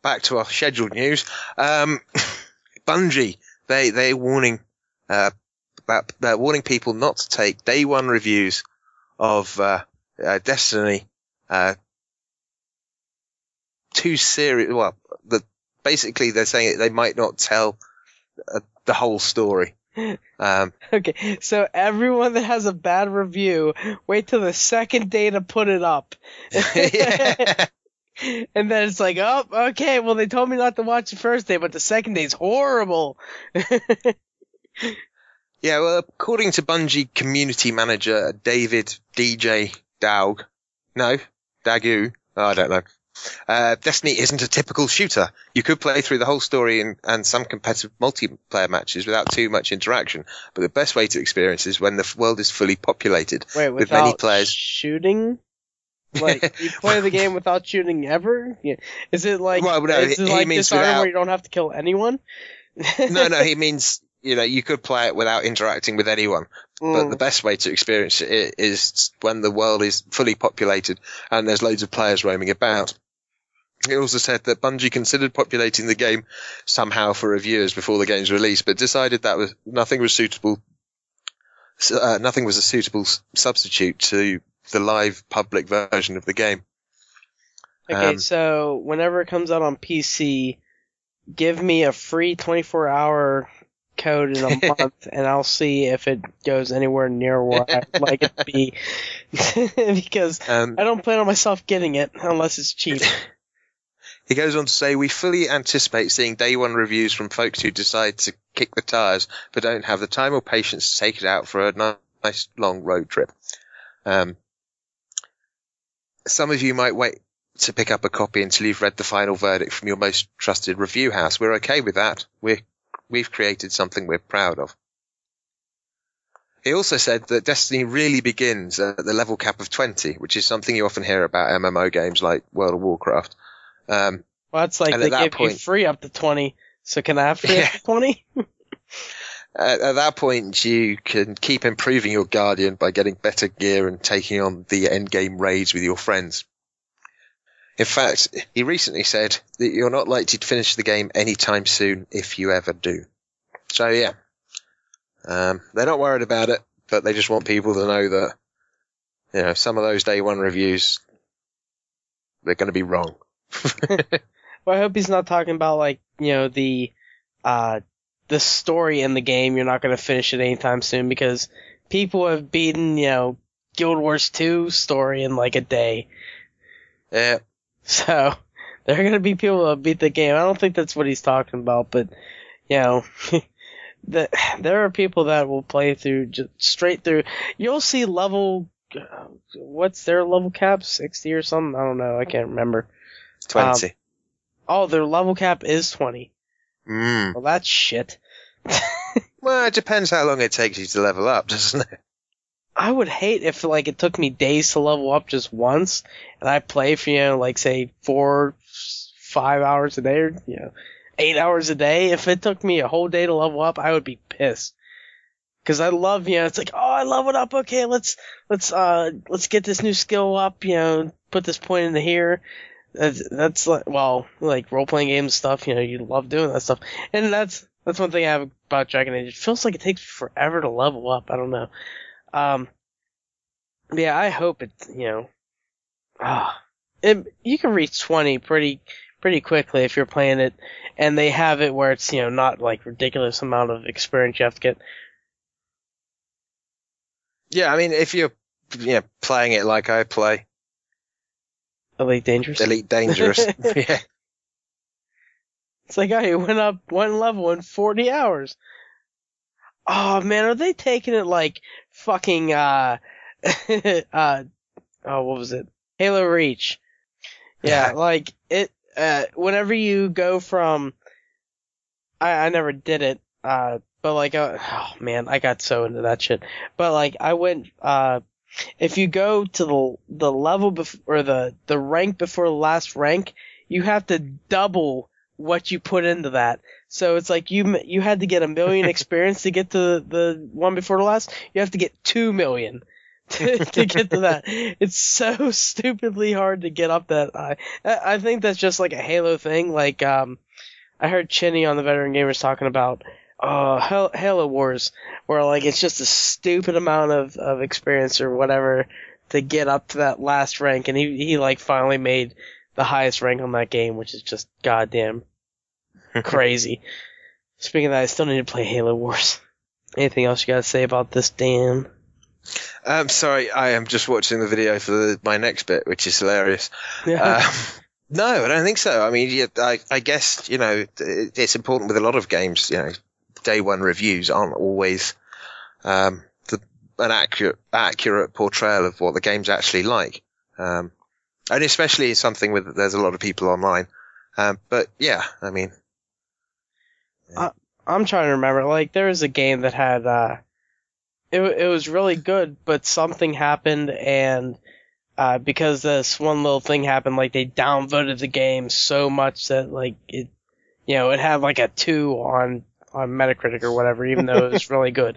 back to our scheduled news. Bungie, they're warning warning people not to take day one reviews of Destiny too serious. Well, basically they're saying they might not tell the whole story. Okay, so everyone that has a bad review, wait till the second day to put it up. Yeah. And then it's like, oh, okay, well, they told me not to watch the first day, but the second day's horrible. Yeah, well, according to Bungie community manager David DJ Dagu, I don't know. Destiny isn't a typical shooter. You could play through the whole story and some competitive multiplayer matches without too much interaction, but the best way to experience is when the world is fully populated with many players. Shooting? Like, you play the game without shooting ever? Yeah. Is it like, well, no, is it like Dishonored where you don't have to kill anyone? No, he means, you could play it without interacting with anyone. But the best way to experience it is when the world is fully populated and there's loads of players roaming about. It also said that Bungie considered populating the game somehow for reviewers before the game's release, but decided that nothing was a suitable substitute to the live public version of the game. Okay, so whenever it comes out on PC, give me a free 24-hour code in a month, and I'll see if it goes anywhere near where I'd like it to be. Because I don't plan on myself getting it unless it's cheap. He goes on to say, we fully anticipate seeing day one reviews from folks who decide to kick the tires but don't have the time or patience to take it out for a nice long road trip. Some of you might wait to pick up a copy until you've read the final verdict from your most trusted review house. We're okay with that. We've created something we're proud of. He also said that Destiny really begins at the level cap of 20, which is something you often hear about MMO games like World of Warcraft. Well, it's like they give you free up to 20, so can I have free up to 20? At that point, you can keep improving your Guardian by getting better gear and taking on the endgame raids with your friends. In fact, he recently said that you're not likely to finish the game anytime soon if you ever do. So yeah, they're not worried about it, but they just want people to know that, you know, some of those day one reviews, they're going to be wrong. Well, I hope he's not talking about, like, you know, the story in the game. You're not going to finish it anytime soon, because people have beaten, you know, Guild Wars 2 story in like a day. Yeah. So there are going to be people that beat the game. I don't think that's what he's talking about, but, you know, there are people that will play through just straight through. You'll see level, what's their level cap? 60 or something? I don't know. I can't remember. 20. Their level cap is 20. Well, that's shit. Well, it depends how long it takes you to level up, doesn't it? I would hate if, like, it took me days to level up just once, and I play for, you know, like, say, 4-5 hours a day, or, you know, 8 hours a day. If it took me a whole day to level up, I would be pissed. Cause I love, you know, it's like, oh, I leveled up, okay, let's get this new skill up, you know, put this point into here. That's like, well, like role-playing games stuff, you know, you love doing that stuff. And that's one thing I have about Dragon Age. It feels like it takes forever to level up. I don't know. Yeah, I hope it, you know, you can reach 20 pretty quickly if you're playing it, and they have it where it's, you know, not like ridiculous amount of experience you have to get. Yeah, I mean, if you're, you know, playing it like I play. Elite Dangerous. Yeah. It's like, I went up one level in 40 hours. Oh man, are they taking it like fucking, what was it? Halo Reach. Yeah, like, it, whenever you go from, I never did it, but like, oh man, I got so into that shit. But like, I went, if you go to the level or the rank before the last rank, you have to double what you put into that. So it's like you had to get 1 million experience to get to the one before the last. You have to get 2 million to get to that. It's so stupidly hard to get up that high. I think that's just like a Halo thing. Like, I heard Chinny on the Veteran Gamers talking about Halo Wars, where like it's just a stupid amount of experience or whatever to get up to that last rank, and he like finally made the highest rank on that game, which is just goddamn crazy. Speaking of that, I still need to play Halo Wars. Anything else you gotta say about this, Dan? Sorry, I am just watching the video for my next bit, which is hilarious. Yeah. No, I don't think so. I mean, I guess, you know, it's important with a lot of games, you know, day one reviews aren't always an accurate portrayal of what the game's actually like. And especially something with, there's a lot of people online. But yeah, I mean. Yeah. I'm trying to remember, like, there was a game that had, it was really good, but something happened, and, because this one little thing happened, like, they downvoted the game so much that, like, it, you know, it had like a 2 on Metacritic or whatever, even though it was really good.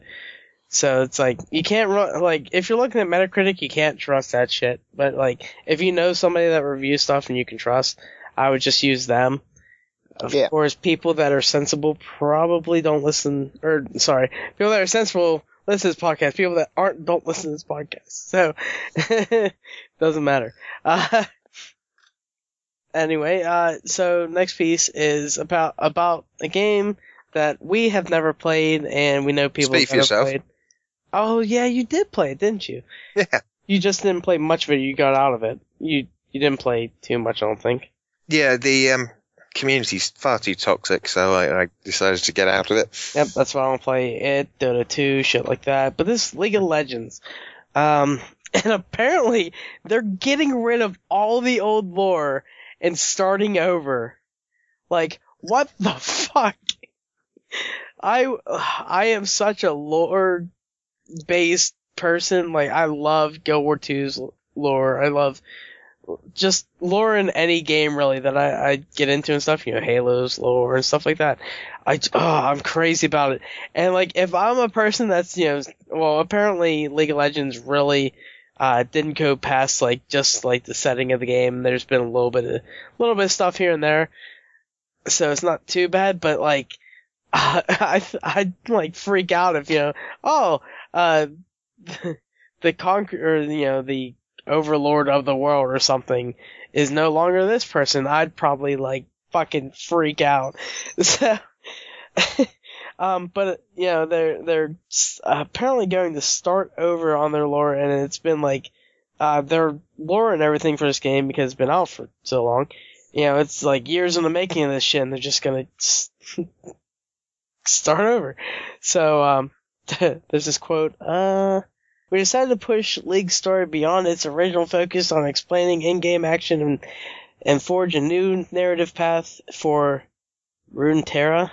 So it's like, you can't, like, if you're looking at Metacritic, you can't trust that shit. But like, if you know somebody that reviews stuff and you can trust, I would just use them. Of course, people that are sensible probably don't listen, people that are sensible listen to this podcast. People that aren't don't listen to this podcast. So, doesn't matter. Anyway, so next piece is about a game that we have never played, and we know people that have played. Oh, yeah, you did play it, didn't you? Yeah. You just didn't play much of it, you got out of it. You didn't play too much, I don't think. Yeah, the community's far too toxic, so I decided to get out of it. Yep, that's why I don't play it, Dota 2, shit like that. But this League of Legends, and apparently they're getting rid of all the old lore and starting over. Like, what the fuck? I am such a lore-based person. Like, I love Guild War 2's lore. I love just lore in any game, really, that I get into and stuff. Halo's lore and stuff like that. I'm crazy about it. And, like, if I'm a person that's, apparently League of Legends really didn't go past, like, just, like, the setting of the game. There's been a little bit of stuff here and there. So it's not too bad, but, like, I'd like freak out if, the the overlord of the world or something is no longer this person. I'd probably, like, fucking freak out. So, but, they're apparently going to start over on their lore, and it's been, like, their lore and everything for this game, because it's been out for so long. It's, like, years in the making of this shit, and they're just gonna start over. So, there's this quote, we decided to push League's story beyond its original focus on explaining in-game action and forge a new narrative path for Runeterra.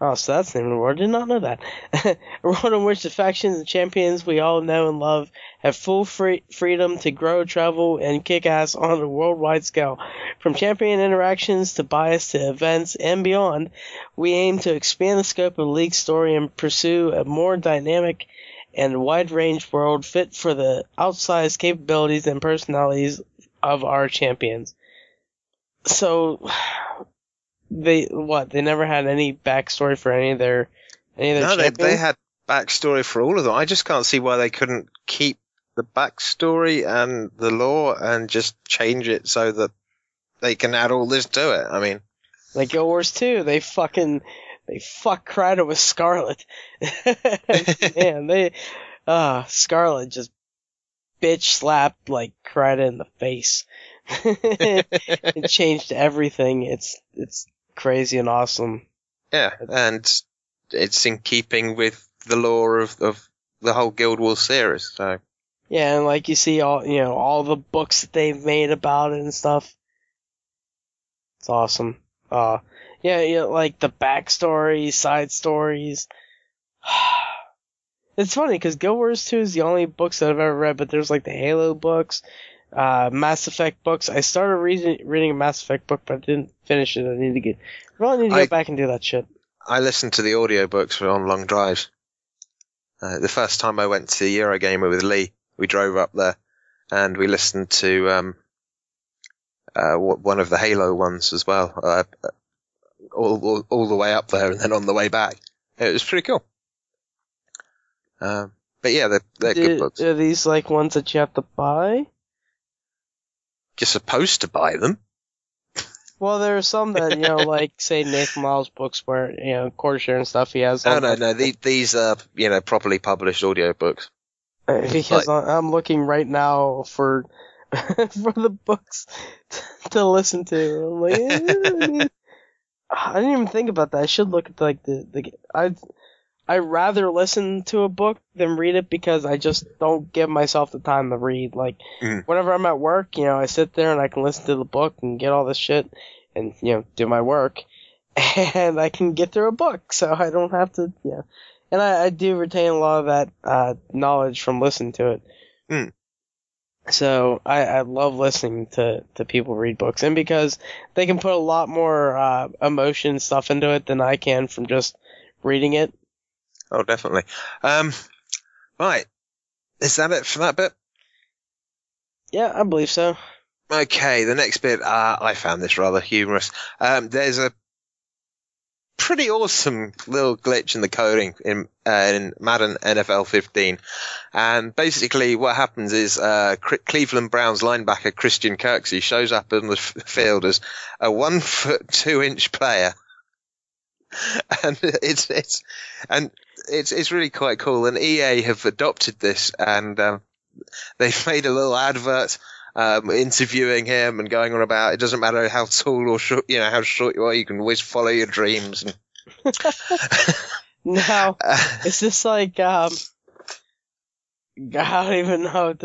Oh, so that's the name of the world. Did not know that. A world in which the factions and champions we all know and love have full freedom to grow, travel, and kick ass on a worldwide scale. From champion interactions to bias to events and beyond, we aim to expand the scope of League's story and pursue a more dynamic and wide-range world fit for the outsized capabilities and personalities of our champions. So, they never had any backstory for any of their champions? No, they had backstory for all of them. I just can't see why they couldn't keep the backstory and the lore and just change it so that they can add all this to it. I mean, like Guild Wars 2, they fuck Kryder with Scarlet. Man, Scarlet just bitch slapped, like, Kryder in the face. It changed everything. It's crazy and awesome. Yeah, and it's in keeping with the lore of the whole Guild Wars series, so. Yeah, and like you see all the books that they've made about it and stuff. It's awesome. Yeah, like the backstory, side stories. It's funny because Guild Wars 2 is the only books that I've ever read, but there's like the Halo books, Mass Effect books. I started reading a Mass Effect book, but I didn't finish it. I need to go back and do that shit. I listened to the audiobooks on long drives. The first time I went to Eurogamer with Lee, we drove up there and we listened to one of the Halo ones as well, all the way up there and then on the way back. It was pretty cool. But yeah, they're good books. Are these like ones that you have to buy? You're supposed to buy them. Well, there are some that, like, say, Nathan Lyle's books where, quarter share and stuff, he has... No. These are, properly published audiobooks. Because I'm looking right now for the books to listen to. I'm like, I didn't even think about that. I should look at, like, I'd rather listen to a book than read it because I just don't give myself the time to read. Like, whenever I'm at work, I sit there and I can listen to the book and get all this shit and, do my work. And I can get through a book, so I don't have to, And I do retain a lot of that knowledge from listening to it. So I love listening to people read books. And because they can put a lot more emotion stuff into it than I can from just reading it. Oh, definitely. Right. Is that it for that bit? Yeah, I believe so. Okay, the next bit, I found this rather humorous. There's a pretty awesome little glitch in the coding in Madden NFL 15. And basically what happens is Cleveland Browns linebacker Christian Kirksey shows up in the field as a 1'2" player. And it's really quite cool. And EA have adopted this, and they've made a little advert interviewing him and going on about it doesn't matter how tall or short, how short you are, you can always follow your dreams. And now, is this like I don't even know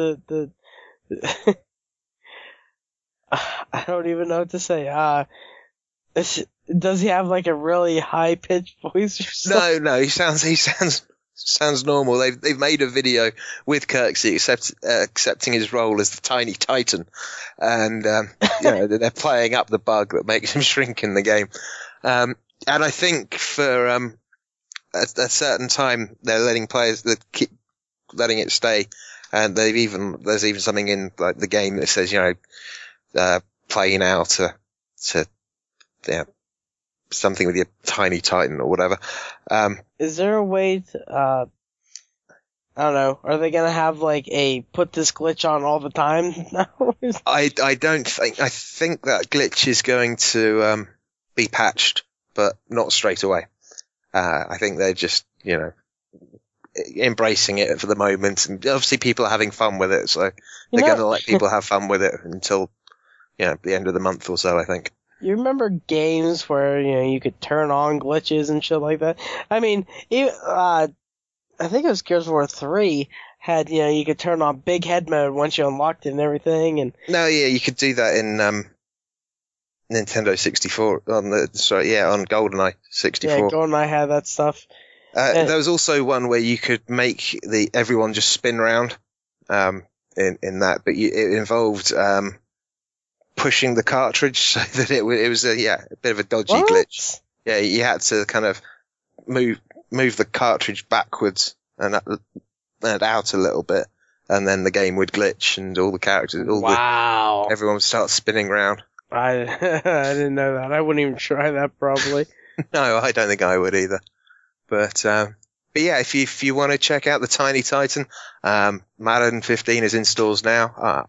I don't even know what to say. Does he have like a really high pitched voice or something? No, he sounds normal. They've made a video with Kirksey accepting his role as the Tiny Titan, and they're playing up the bug that makes him shrink in the game. And I think for a certain time they're letting players that keep letting it stay, and there's even something in like the game that says play now to something with your Tiny Titan or whatever. Is there a way to, I don't know, are they gonna have like a put this glitch on all the time now? I think that glitch is going to be patched, but not straight away. I think they're just, embracing it for the moment, and obviously people are having fun with it, so they're going to let people have fun with it until, the end of the month or so, I think. You remember games where, you could turn on glitches and shit like that? I mean, I think it was Gears of War 3 had, you could turn on big head mode once you unlocked it and everything. And no, yeah, you could do that in Nintendo 64 on GoldenEye 64. Yeah, GoldenEye had that stuff. There was also one where you could make everyone just spin round in that, but it involved pushing the cartridge so that it was a bit of a dodgy glitch. Yeah, you had to kind of move the cartridge backwards and out a little bit, and then the game would glitch and all the characters, everyone would start spinning round. I didn't know that. I wouldn't even try that probably. No, I don't think I would either. But yeah, if you want to check out the Tiny Titan, Madden 15 is in stores now.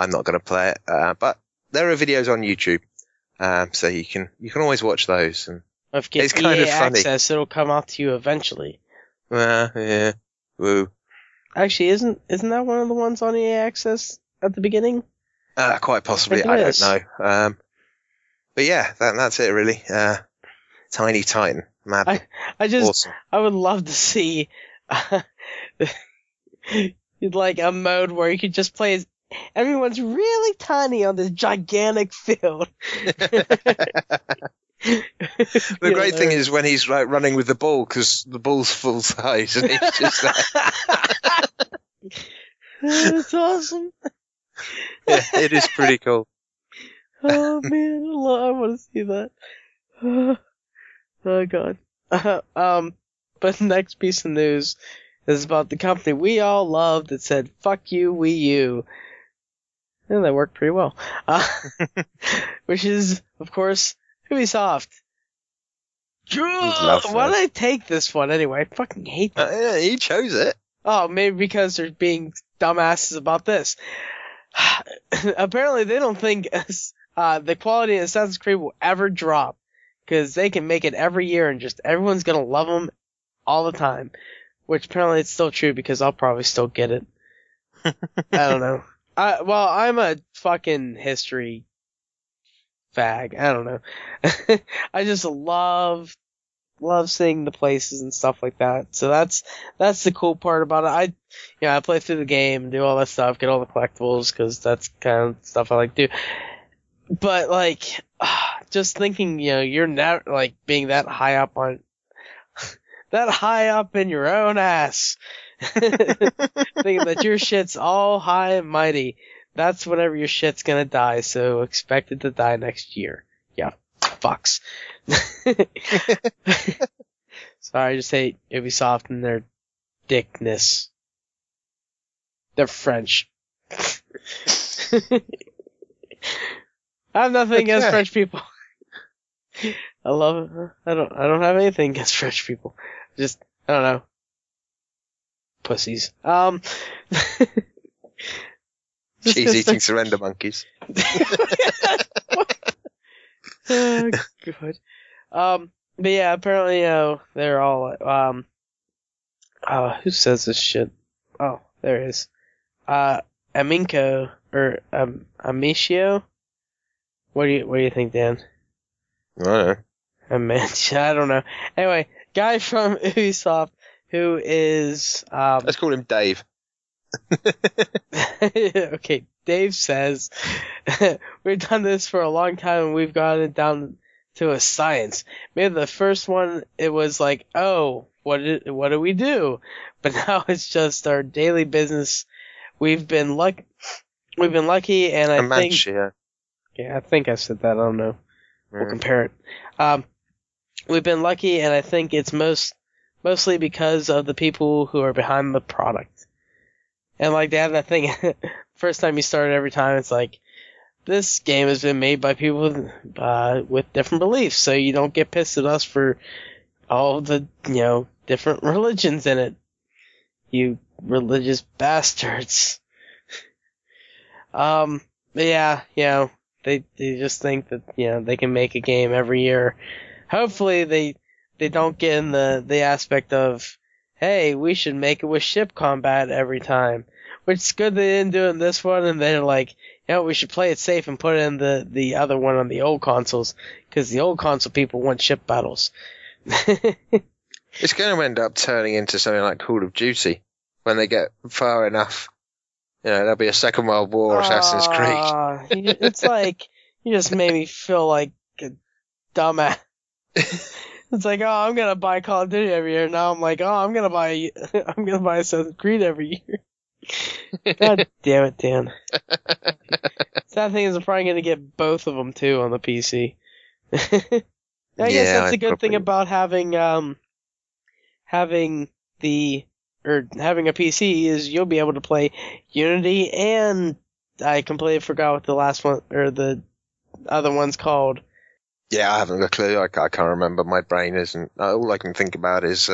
I'm not going to play it, but there are videos on YouTube, so you can always watch those. And it's kind of funny. Access, it'll come out to you eventually. Yeah, woo. Actually, isn't that one of the ones on EA Access at the beginning? Quite possibly. I don't know. But yeah, that's it really. Tiny Titan, Madden. Awesome. I would love to see like a mode where you could just play as everyone's really tiny on this gigantic field. The great thing is when he's like running with the ball, because the ball's full size and he's just there. That's awesome. Yeah, it is pretty cool. Oh man, I want to see that. Oh god. But the next piece of news is about the company we all loved that said, "Fuck you, Wii U." And that worked pretty well. Which is, of course, Ubisoft. Why did I take this one anyway? I fucking hate that. Yeah, you chose it. Oh, maybe because they're being dumbasses about this. Apparently they don't think the quality of Assassin's Creed will ever drop, because they can make it every year and just everyone's gonna love them all the time. Which apparently it's still true, because I'll probably still get it. I don't know. I'm a fucking history fag. I don't know. I just love seeing the places and stuff like that. So that's the cool part about it. I play through the game, do all that stuff, get all the collectibles, because that's kind of stuff I like to do. But like, just thinking, you're not like being that high up in your own ass. Thinking that your shit's all high and mighty. That's whenever your shit's gonna die, so expect it to die next year. Yeah, fucks. Sorry, I just hate Ubisoft and their dickness. They're French. I have nothing against French people. I love it. I don't have anything against French people. Just, I don't know. Pussies. Cheese-eating surrender monkeys. Oh, God. But yeah, apparently, they're all, who says this shit? Oh, there it is. Aminco, or, Amicio? What do you think, Dan? I don't know. I don't know. Anyway, guy from Ubisoft who is, let's call him Dave. Okay, Dave says, we've done this for a long time and we've got it down to a science. Maybe the first one, it was like, oh, what do we do? But now it's just our daily business. We've been lucky, and I think, yeah, I think I said that, I don't know. We'll compare it. We've been lucky, and I think it's mostly because of the people who are behind the product. And like they have that thing, first time you start it, every time it's like, this game has been made by people with different beliefs, so you don't get pissed at us for all the, different religions in it. You religious bastards. But yeah, they just think that, they can make a game every year. Hopefully they don't get in the aspect of, hey, we should make it with ship combat every time. Which is good they didn't do it in this one, and they're like, we should play it safe and put it in the other one on the old consoles, because the old console people want ship battles. It's going to end up turning into something like Call of Duty when they get far enough. There'll be a Second World War Assassin's Creed. It's like, you just made me feel like a dumbass. It's like, oh, I'm gonna buy Call of Duty every year. Now I'm like, oh, I'm gonna buy Assassin's Creed every year. God damn it, Dan. Sad thing is, I'm probably gonna get both of them too on the PC. I guess that's a good thing about having a PC is you'll be able to play Unity, and I completely forgot what the last one or the other one's called. Yeah, I haven't got a clue. I can't remember. My brain isn't. All I can think about is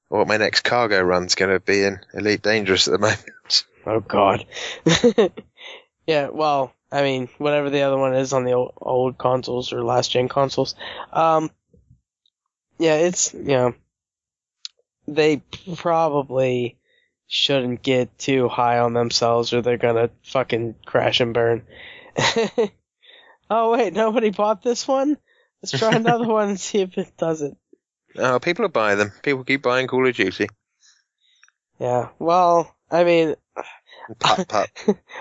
what my next cargo run's going to be in Elite Dangerous at the moment. Oh, God. Yeah, well, I mean, whatever the other one is on the old consoles or last-gen consoles. Yeah, it's, they probably shouldn't get too high on themselves or they're going to fucking crash and burn. Oh, wait, nobody bought this one? Let's try another one and see if it does it. Oh, people are buying them. People keep buying Call of Duty. Yeah, well, I mean... Putt.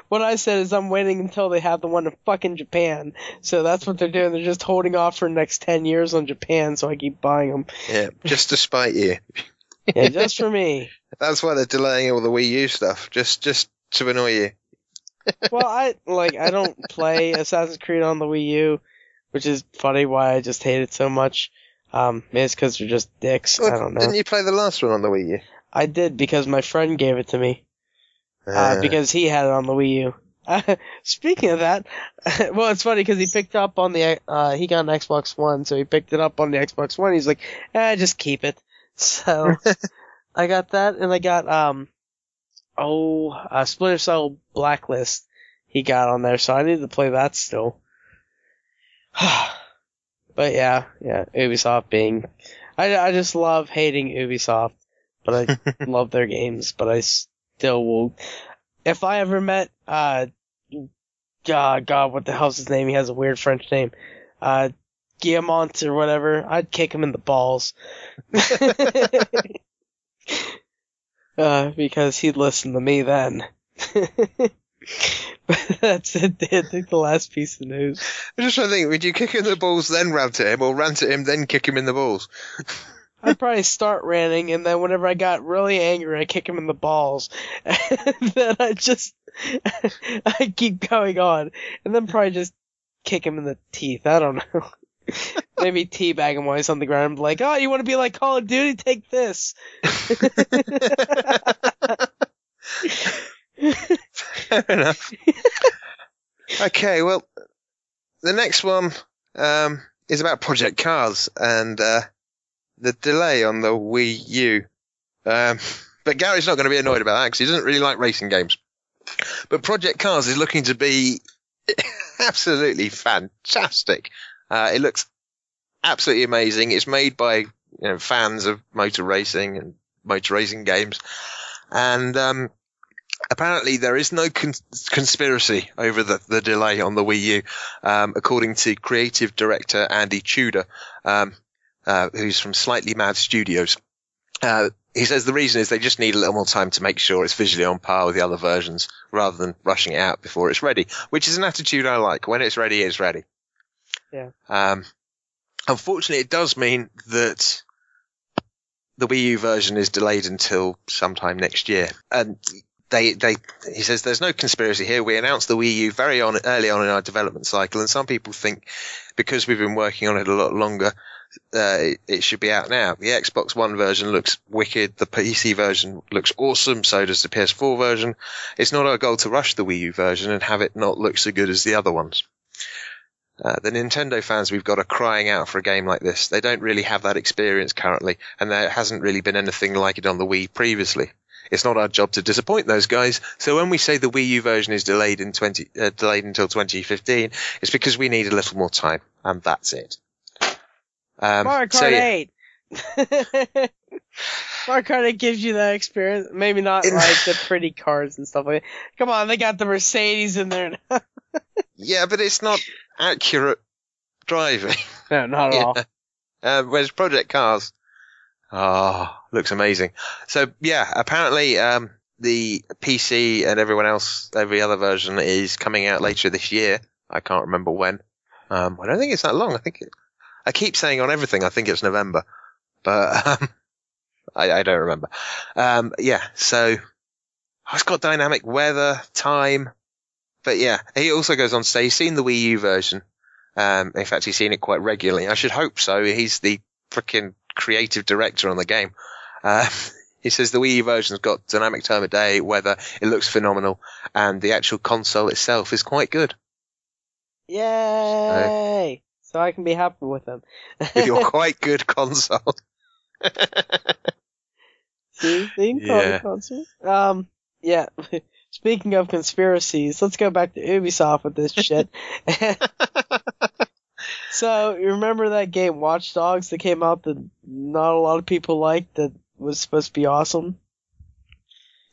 What I said is I'm waiting until they have the one in fucking Japan. So that's what they're doing. They're just holding off for the next 10 years on Japan, so I keep buying them. Yeah, just to spite you. Yeah, just for me. That's why they're delaying all the Wii U stuff. Just to annoy you. Well, I don't play Assassin's Creed on the Wii U, which is funny why I just hate it so much. Maybe it's because they're just dicks. Well, I don't know. Didn't you play the last one on the Wii U? I did, because my friend gave it to me. Because he had it on the Wii U. Speaking of that, well, it's funny because he picked up on the, he got an Xbox One, so he picked it up on the Xbox One. He's like, just keep it. So, I got that, and I got, Splinter Cell Blacklist he got on there, so I need to play that still. But yeah, Ubisoft being, I just love hating Ubisoft, but I love their games, but I still will, if I ever met, God, what the hell's his name? He has a weird French name. Guillemont or whatever, I'd kick him in the balls. Because he'd listen to me then. But that's it, I think the last piece of news. I'm just trying to think, would you kick him in the balls then rant at him, or rant at him then kick him in the balls? I'd probably start ranting, and then whenever I got really angry, I'd kick him in the balls. And then I'd keep going on, and then probably just kick him in the teeth. I don't know. Maybe teabag him while he's on the ground and be like, oh, you want to be like Call of Duty? Take this. Fair enough. Okay, well, the next one is about Project Cars and the delay on the Wii U. But Gary's not going to be annoyed about that because he doesn't really like racing games. But Project Cars is looking to be absolutely fantastic. It looks absolutely amazing. It's made by fans of motor racing and motor racing games. And apparently there is no conspiracy over the delay on the Wii U, according to creative director Andy Tudor, who's from Slightly Mad Studios. He says the reason is they just need a little more time to make sure it's visually on par with the other versions rather than rushing it out before it's ready, which is an attitude I like. When it's ready, it's ready. Yeah. Unfortunately, it does mean that the Wii U version is delayed until sometime next year. And he says there's no conspiracy here. We announced the Wii U very early on in our development cycle, and some people think because we've been working on it a lot longer, it should be out now. The Xbox One version looks wicked. The PC version looks awesome. So does the PS4 version. It's not our goal to rush the Wii U version and have it not look so good as the other ones. The Nintendo fans we've got are crying out for a game like this. They don't really have that experience currently, and there hasn't really been anything like it on the Wii previously. It's not our job to disappoint those guys. So when we say the Wii U version is delayed until 2015, it's because we need a little more time, and that's it. Mario Kart 8. Mario Kart 8 gives you that experience. Maybe not like the pretty cars and stuff like that. Come on, they got the Mercedes in there now. Yeah, but it's not accurate driving. No, not at all. Whereas Project Cars, looks amazing. So yeah, apparently the PC and every other version is coming out later this year. I can't remember when. I don't think it's that long. I keep saying on everything I think it's November, but I don't remember. Yeah, so it's got dynamic weather, time, but yeah, he also goes on to say he's seen the Wii U version. In fact, he's seen it quite regularly. I should hope so. He's the freaking creative director on the game. He says the Wii U version's got dynamic time of day, weather, it looks phenomenal, and the actual console itself is quite good. Yay! So I can be happy with them. With your quite good console. See? They can call it console. Yeah. Speaking of conspiracies, let's go back to Ubisoft with this shit. So, you remember that game Watch Dogs that came out that not a lot of people liked that was supposed to be awesome?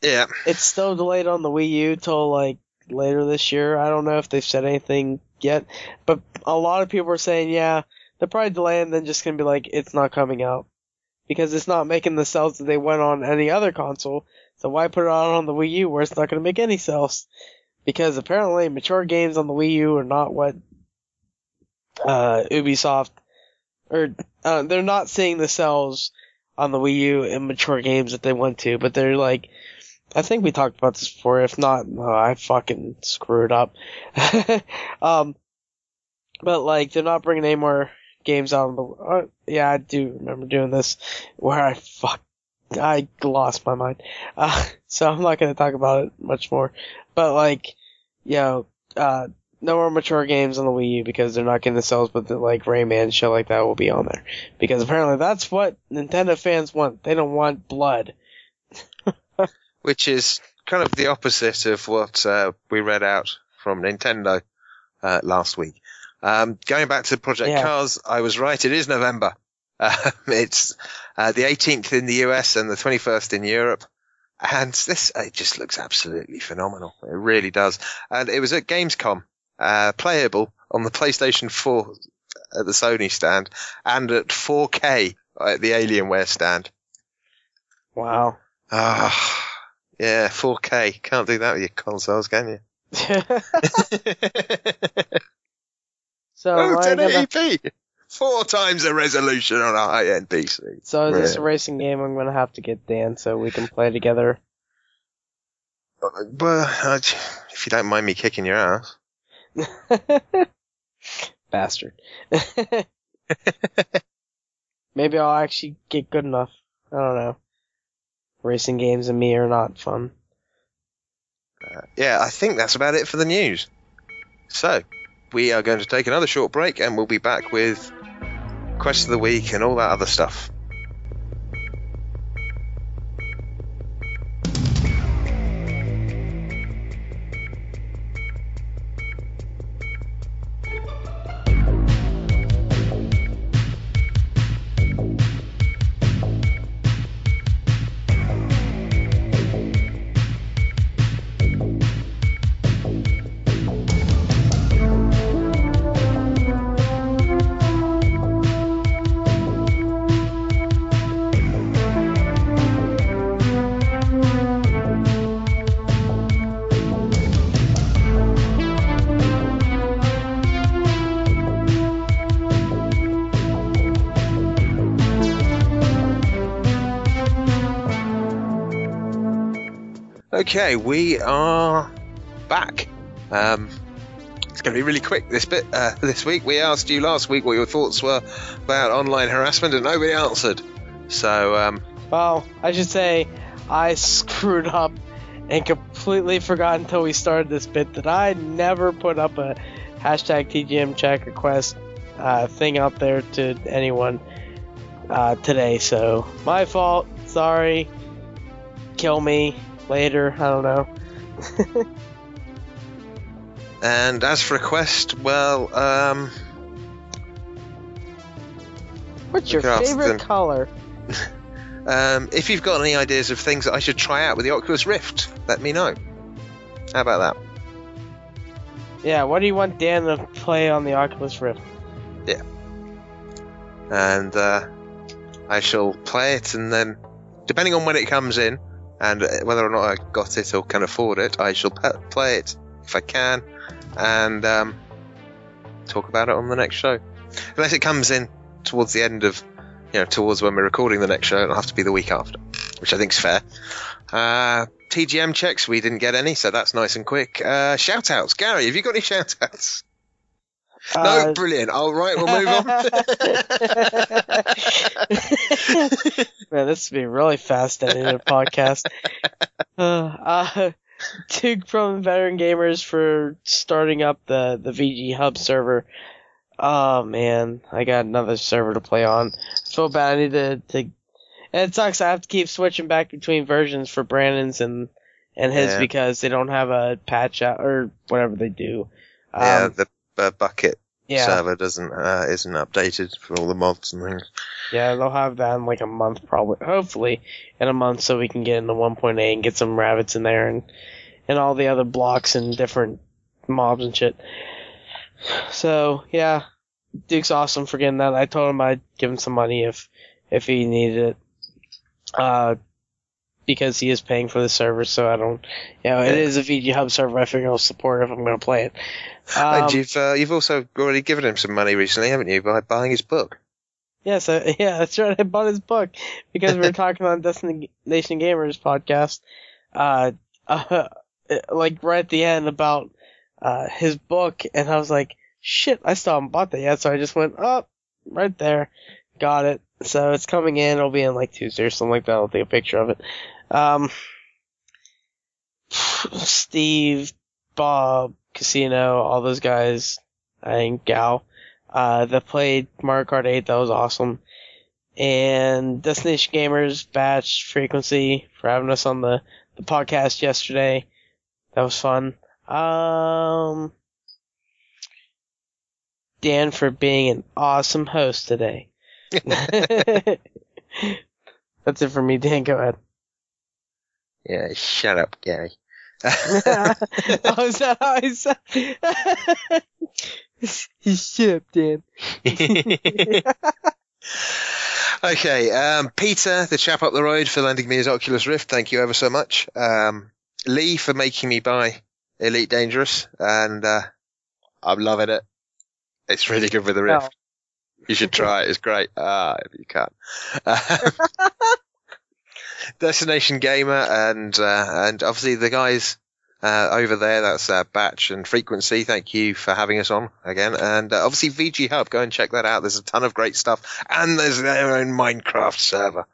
Yeah. It's still delayed on the Wii U till like later this year. I don't know if they've said anything yet, but a lot of people are saying, yeah, they're probably delaying and then just gonna be like, it's not coming out. Because it's not making the sales that they went on any other console, so why put it out on the Wii U where it's not gonna make any sales? Because apparently mature games on the Wii U are not what Ubisoft, or they're not seeing the sales on the Wii U in mature games that they want to, but they're like, I think we talked about this before, if not, I fucking screwed up. But like, they're not bringing any more games out on the, yeah, I do remember doing this, where I lost my mind. So I'm not gonna talk about it much more. But like, no more mature games on the Wii U because they're not getting the sales, but like Rayman shit like that will be on there. Because apparently that's what Nintendo fans want. They don't want blood. Which is kind of the opposite of what we read out from Nintendo last week. Going back to Project Cars, I was right. It is November. It's the 18th in the US and the 21st in Europe. And it just looks absolutely phenomenal. It really does. And it was at Gamescom, playable on the PlayStation 4 at the Sony stand and at 4K at the Alienware stand. Wow. Yeah, 4K. Can't do that with your consoles, can you? So 1080p! 4 times the resolution on a high-end PC. So is this a racing game I'm going to have to get Dan so we can play together? Well, if you don't mind me kicking your ass. Bastard. Maybe I'll actually get good enough. I don't know. Racing games and me are not fun. Yeah, I think that's about it for the news. So, we are going to take another short break, and we'll be back with Quest of the Week and all that other stuff. Okay, we are back. It's going to be really quick this week. We asked you last week what your thoughts were about online harassment, and nobody answered. So, well, I should say I screwed up and completely forgot until we started this bit that I never put up a hashtag TGM chat request thing out there to anyone today. So, my fault. Sorry. Kill me later. I don't know. And as for a quest, well, what's your favorite color? If you've got any ideas of things that I should try out with the Oculus Rift, let me know. How about that? Yeah, what do you want Dan to play on the Oculus Rift? Yeah. And I shall play it, and then, depending on when it comes in, and whether or not I got it or can afford it, I shall play it if I can, and talk about it on the next show. Unless it comes in towards the end of, towards when we're recording the next show, it'll have to be the week after, which I think is fair. TGM checks, we didn't get any, so that's nice and quick. Shout-outs. Gary, have you got any shout-outs? No, brilliant. All right, we'll move on. Man, this would be a really fast edited podcast. Duke from Veteran Gamers for starting up the VG Hub server. Oh man, I got another server to play on. I feel bad. I need to and it sucks. I have to keep switching back between versions for Brandon's and his because they don't have a patch out or whatever they do. The bucket server isn't updated for all the mods and things. Yeah, they'll have that in like a month, probably. Hopefully, in a month, so we can get into 1.8 and get some rabbits in there and all the other blocks and different mobs and shit. So yeah, Duke's awesome for getting that. I told him I'd give him some money if he needed it. Because he is paying for the server, so I don't, it is a VG Hub server. I figure I'll support it if I'm going to play it. And you've also already given him some money recently, haven't you, by buying his book? Yes, yeah, that's right. I bought his book because we were talking on Destination Gamers podcast, like right at the end about his book, and I was like, shit, I still haven't bought that yet, so I just went up right there, got it. So it's coming in. It'll be in like Tuesday or something like that. I'll take a picture of it. Steve, Bob, Casino, all those guys, and Gal, that played Mario Kart 8. That was awesome. And Destination Gamers, Batch, Frequency for having us on the podcast yesterday. That was fun. Dan for being an awesome host today. That's it for me, Dan. Go ahead. Yeah, shut up, Gary. Oh, is that how I said? Shut up, Dan. Okay, Peter, the chap up the road, for lending me his Oculus Rift. Thank you ever so much. Lee for making me buy Elite Dangerous, and I'm loving it. It's really good with the Rift. Oh. You should try it. It's great. If you can. Destination Gamer and obviously the guys over there. That's Batch and Frequency. Thank you for having us on again. And obviously VG Hub. Go and check that out. There's a ton of great stuff, and there's their own Minecraft server.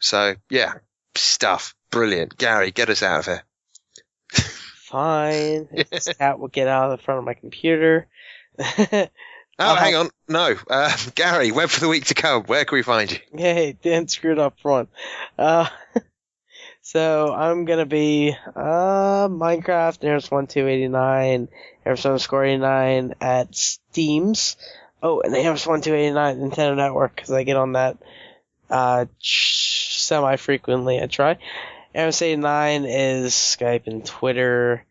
So yeah, stuff brilliant. Gary, get us out of here. fine. This cat will get out of the front of my computer. Hang on. No. Gary, web for the week to come. Where can we find you? Hey, Dan screwed up front. So I'm gonna be Minecraft Harris1289, Harris_89 at Steam's. Oh, and Harris1289 Nintendo Network, because I get on that semi-frequently. I try. Harris89 is Skype and Twitter.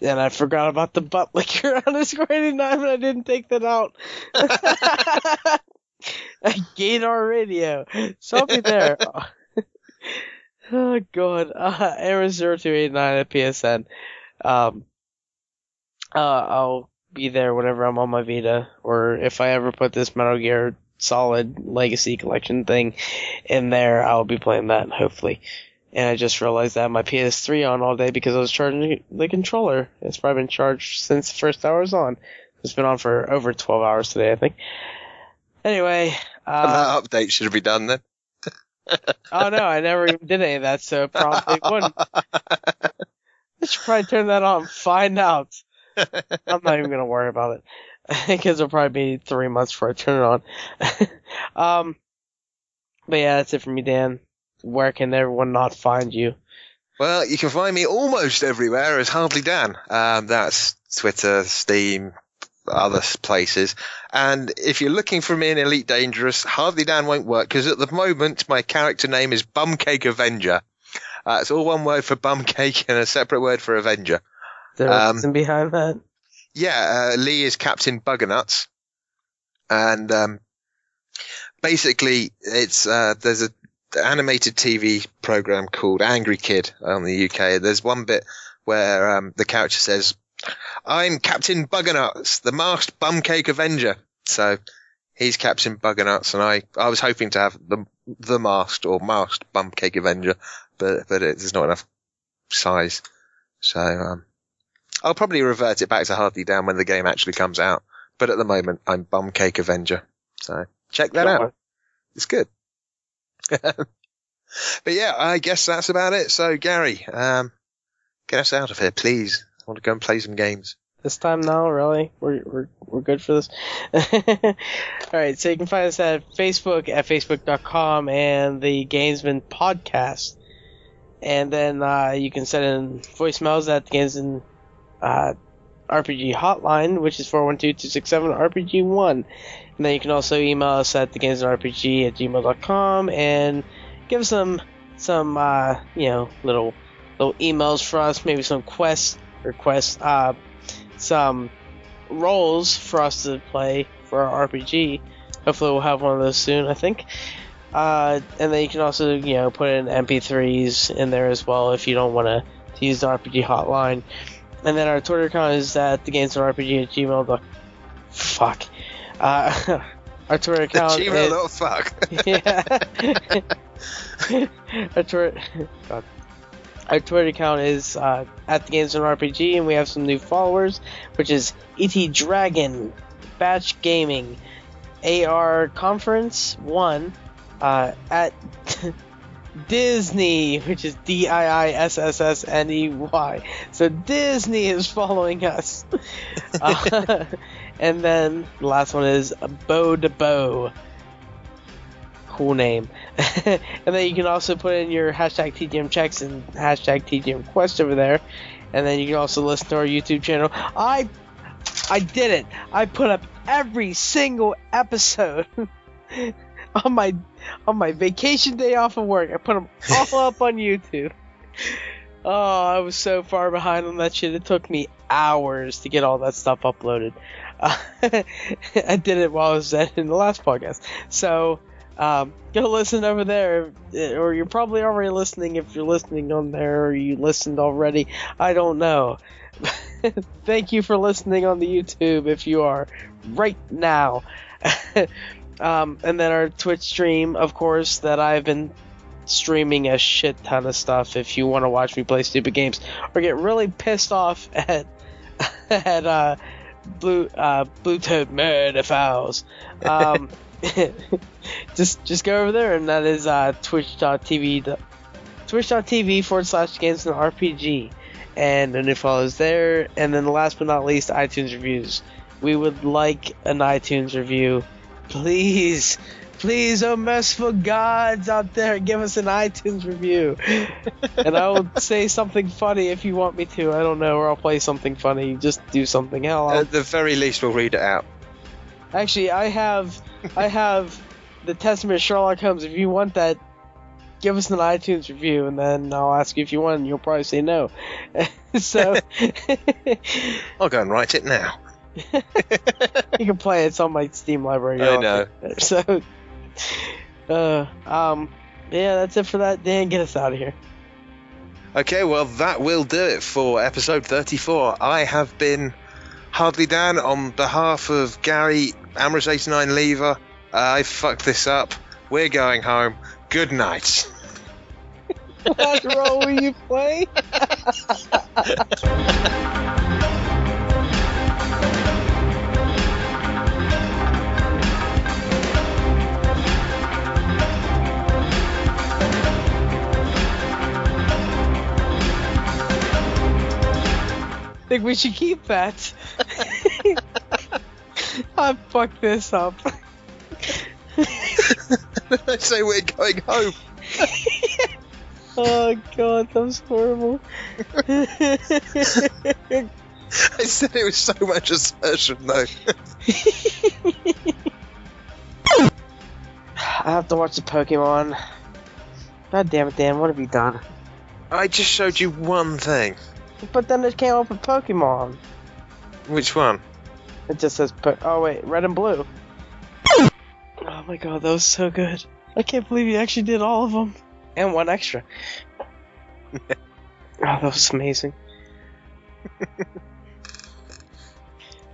And I forgot about the butt licker _89, but I didn't take that out. Gator Radio. So I'll be there. Oh, God. Aaron0289 at PSN. I'll be there whenever I'm on my Vita, or if I ever put this Metal Gear Solid Legacy Collection thing in there, I'll be playing that, hopefully. And I just realized that I had my PS3 on all day because I was charging the controller. It's probably been charged since the first hour was on. It's been on for over 12 hours today, I think. Anyway. That update should be done then. Oh no, I never even did any of that, so it probably wouldn't. I should probably turn that on and find out. I'm not even going to worry about it. Because it'll probably be 3 months before I turn it on. But yeah, that's it for me, Dan. Where can everyone not find you? Well, you can find me almost everywhere as Hardlydan. That's Twitter, Steam, other places. And if you're looking for me in Elite Dangerous, Hardlydan won't work, because at the moment my character name is Bumcake Avenger. It's all one word for Bumcake and a separate word for Avenger. There's a reason behind that? Yeah, Lee is Captain Buggernuts. And basically, it's there's a animated TV program called Angry Kid on the UK. There's one bit where the character says, "I'm Captain Buggernuts, the masked Bumcake Avenger." So he's Captain Buggernuts, and I was hoping to have the masked or masked Bumcake Avenger, but there's not enough size. So I'll probably revert it back to Hardlydan when the game actually comes out. But at the moment, I'm Bumcake Avenger. So check that out. It's good. But yeah, I guess that's about it. So Gary, get us out of here, please. I want to go and play some games. This time now, really? We're good for this? Alright, so you can find us at Facebook at facebook.com and the Gamesmen podcast. And then you can send in voicemails at the Gamesmen RPG hotline, which is 412-267-RPG1. And then you can also email us at thegamesmenrpg@gmail.com and give us some little emails for us, maybe some requests, some roles for us to play for our RPG. Hopefully we'll have one of those soon, I think. And then you can also, put in MP3s in there as well if you don't want to use the RPG hotline. And then our Twitter account is at thegamesmenrpg@gmail.com. Fuck. Our Twitter account Gmail.fuck. Yeah. Our Twitter account is at the Gamesmen RPG, and we have some new followers, which is ET Dragon, Batch Gaming, AR Conference 1, at Disney, which is DIISSSNEY. So Disney is following us. And then the last one is Bow to Bow. Cool name. And then you can also put in your hashtag TGM checks and hashtag TGM quest over there. And then you can also listen to our YouTube channel. I did it. I put up every single episode on my vacation day off of work. I put them all up on YouTube. Oh, I was so far behind on that shit. It took me hours to get all that stuff uploaded. I did it while I was in the last podcast. So, go listen over there, or you're probably already listening if you're listening on there, or you listened already. I don't know. Thank you for listening on the YouTube if you are right now. And then our Twitch stream, of course, that I've been streaming a shit ton of stuff if you want to watch me play stupid games or get really pissed off at Blue Toad Murder Fouls. Just go over there, and that is twitch.tv/Gamesmen RPG. and the new follows there. And then last but not least, iTunes reviews. We would like an iTunes review. Please, oh merciful gods out there, give us an iTunes review. And I will say something funny if you want me to. I don't know, or I'll play something funny. Just do something. Hell, At the very least, we'll read it out. Actually, I have the Testament of Sherlock Holmes. If you want that, give us an iTunes review, and then I'll ask you if you want, and you'll probably say no. So I'll go and write it now. you can play it. It's on my Steam library. I know. So, yeah, that's it for that. Dan, get us out of here. Okay, well, that will do it for episode 34. I have been Hardlydan on behalf of Gary, Amras89 Lever. I fucked this up. We're going home. Good night. What role will you play? I think we should keep that. I fucked this up. I say we're going home. Oh god, that was horrible. I said it was so much assertion, though. I have to watch the Pokemon. God damn it, Dan, what have you done? I just showed you one thing. But then it came up with Pokemon. Which one? It just says, oh wait, red and blue. Oh my god, that was so good. I can't believe you actually did all of them. And one extra. Oh, that was amazing.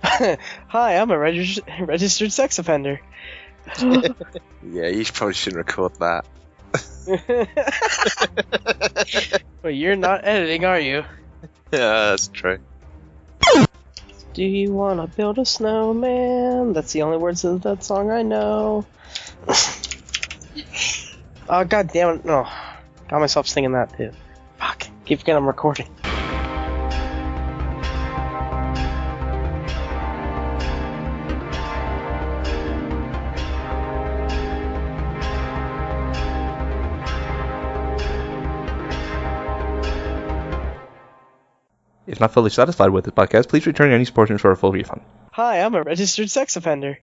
Hi, I'm a registered sex offender. Yeah, you probably shouldn't record that. Well, you're not editing, are you? Yeah, that's true. Do you wanna build a snowman? That's the only words of that song I know. Oh, god damn it, no. Got myself singing that too. Fuck, keep forgetting I'm recording. If not fully satisfied with this podcast, please return any portions for a full refund. Hi, I'm a registered sex offender.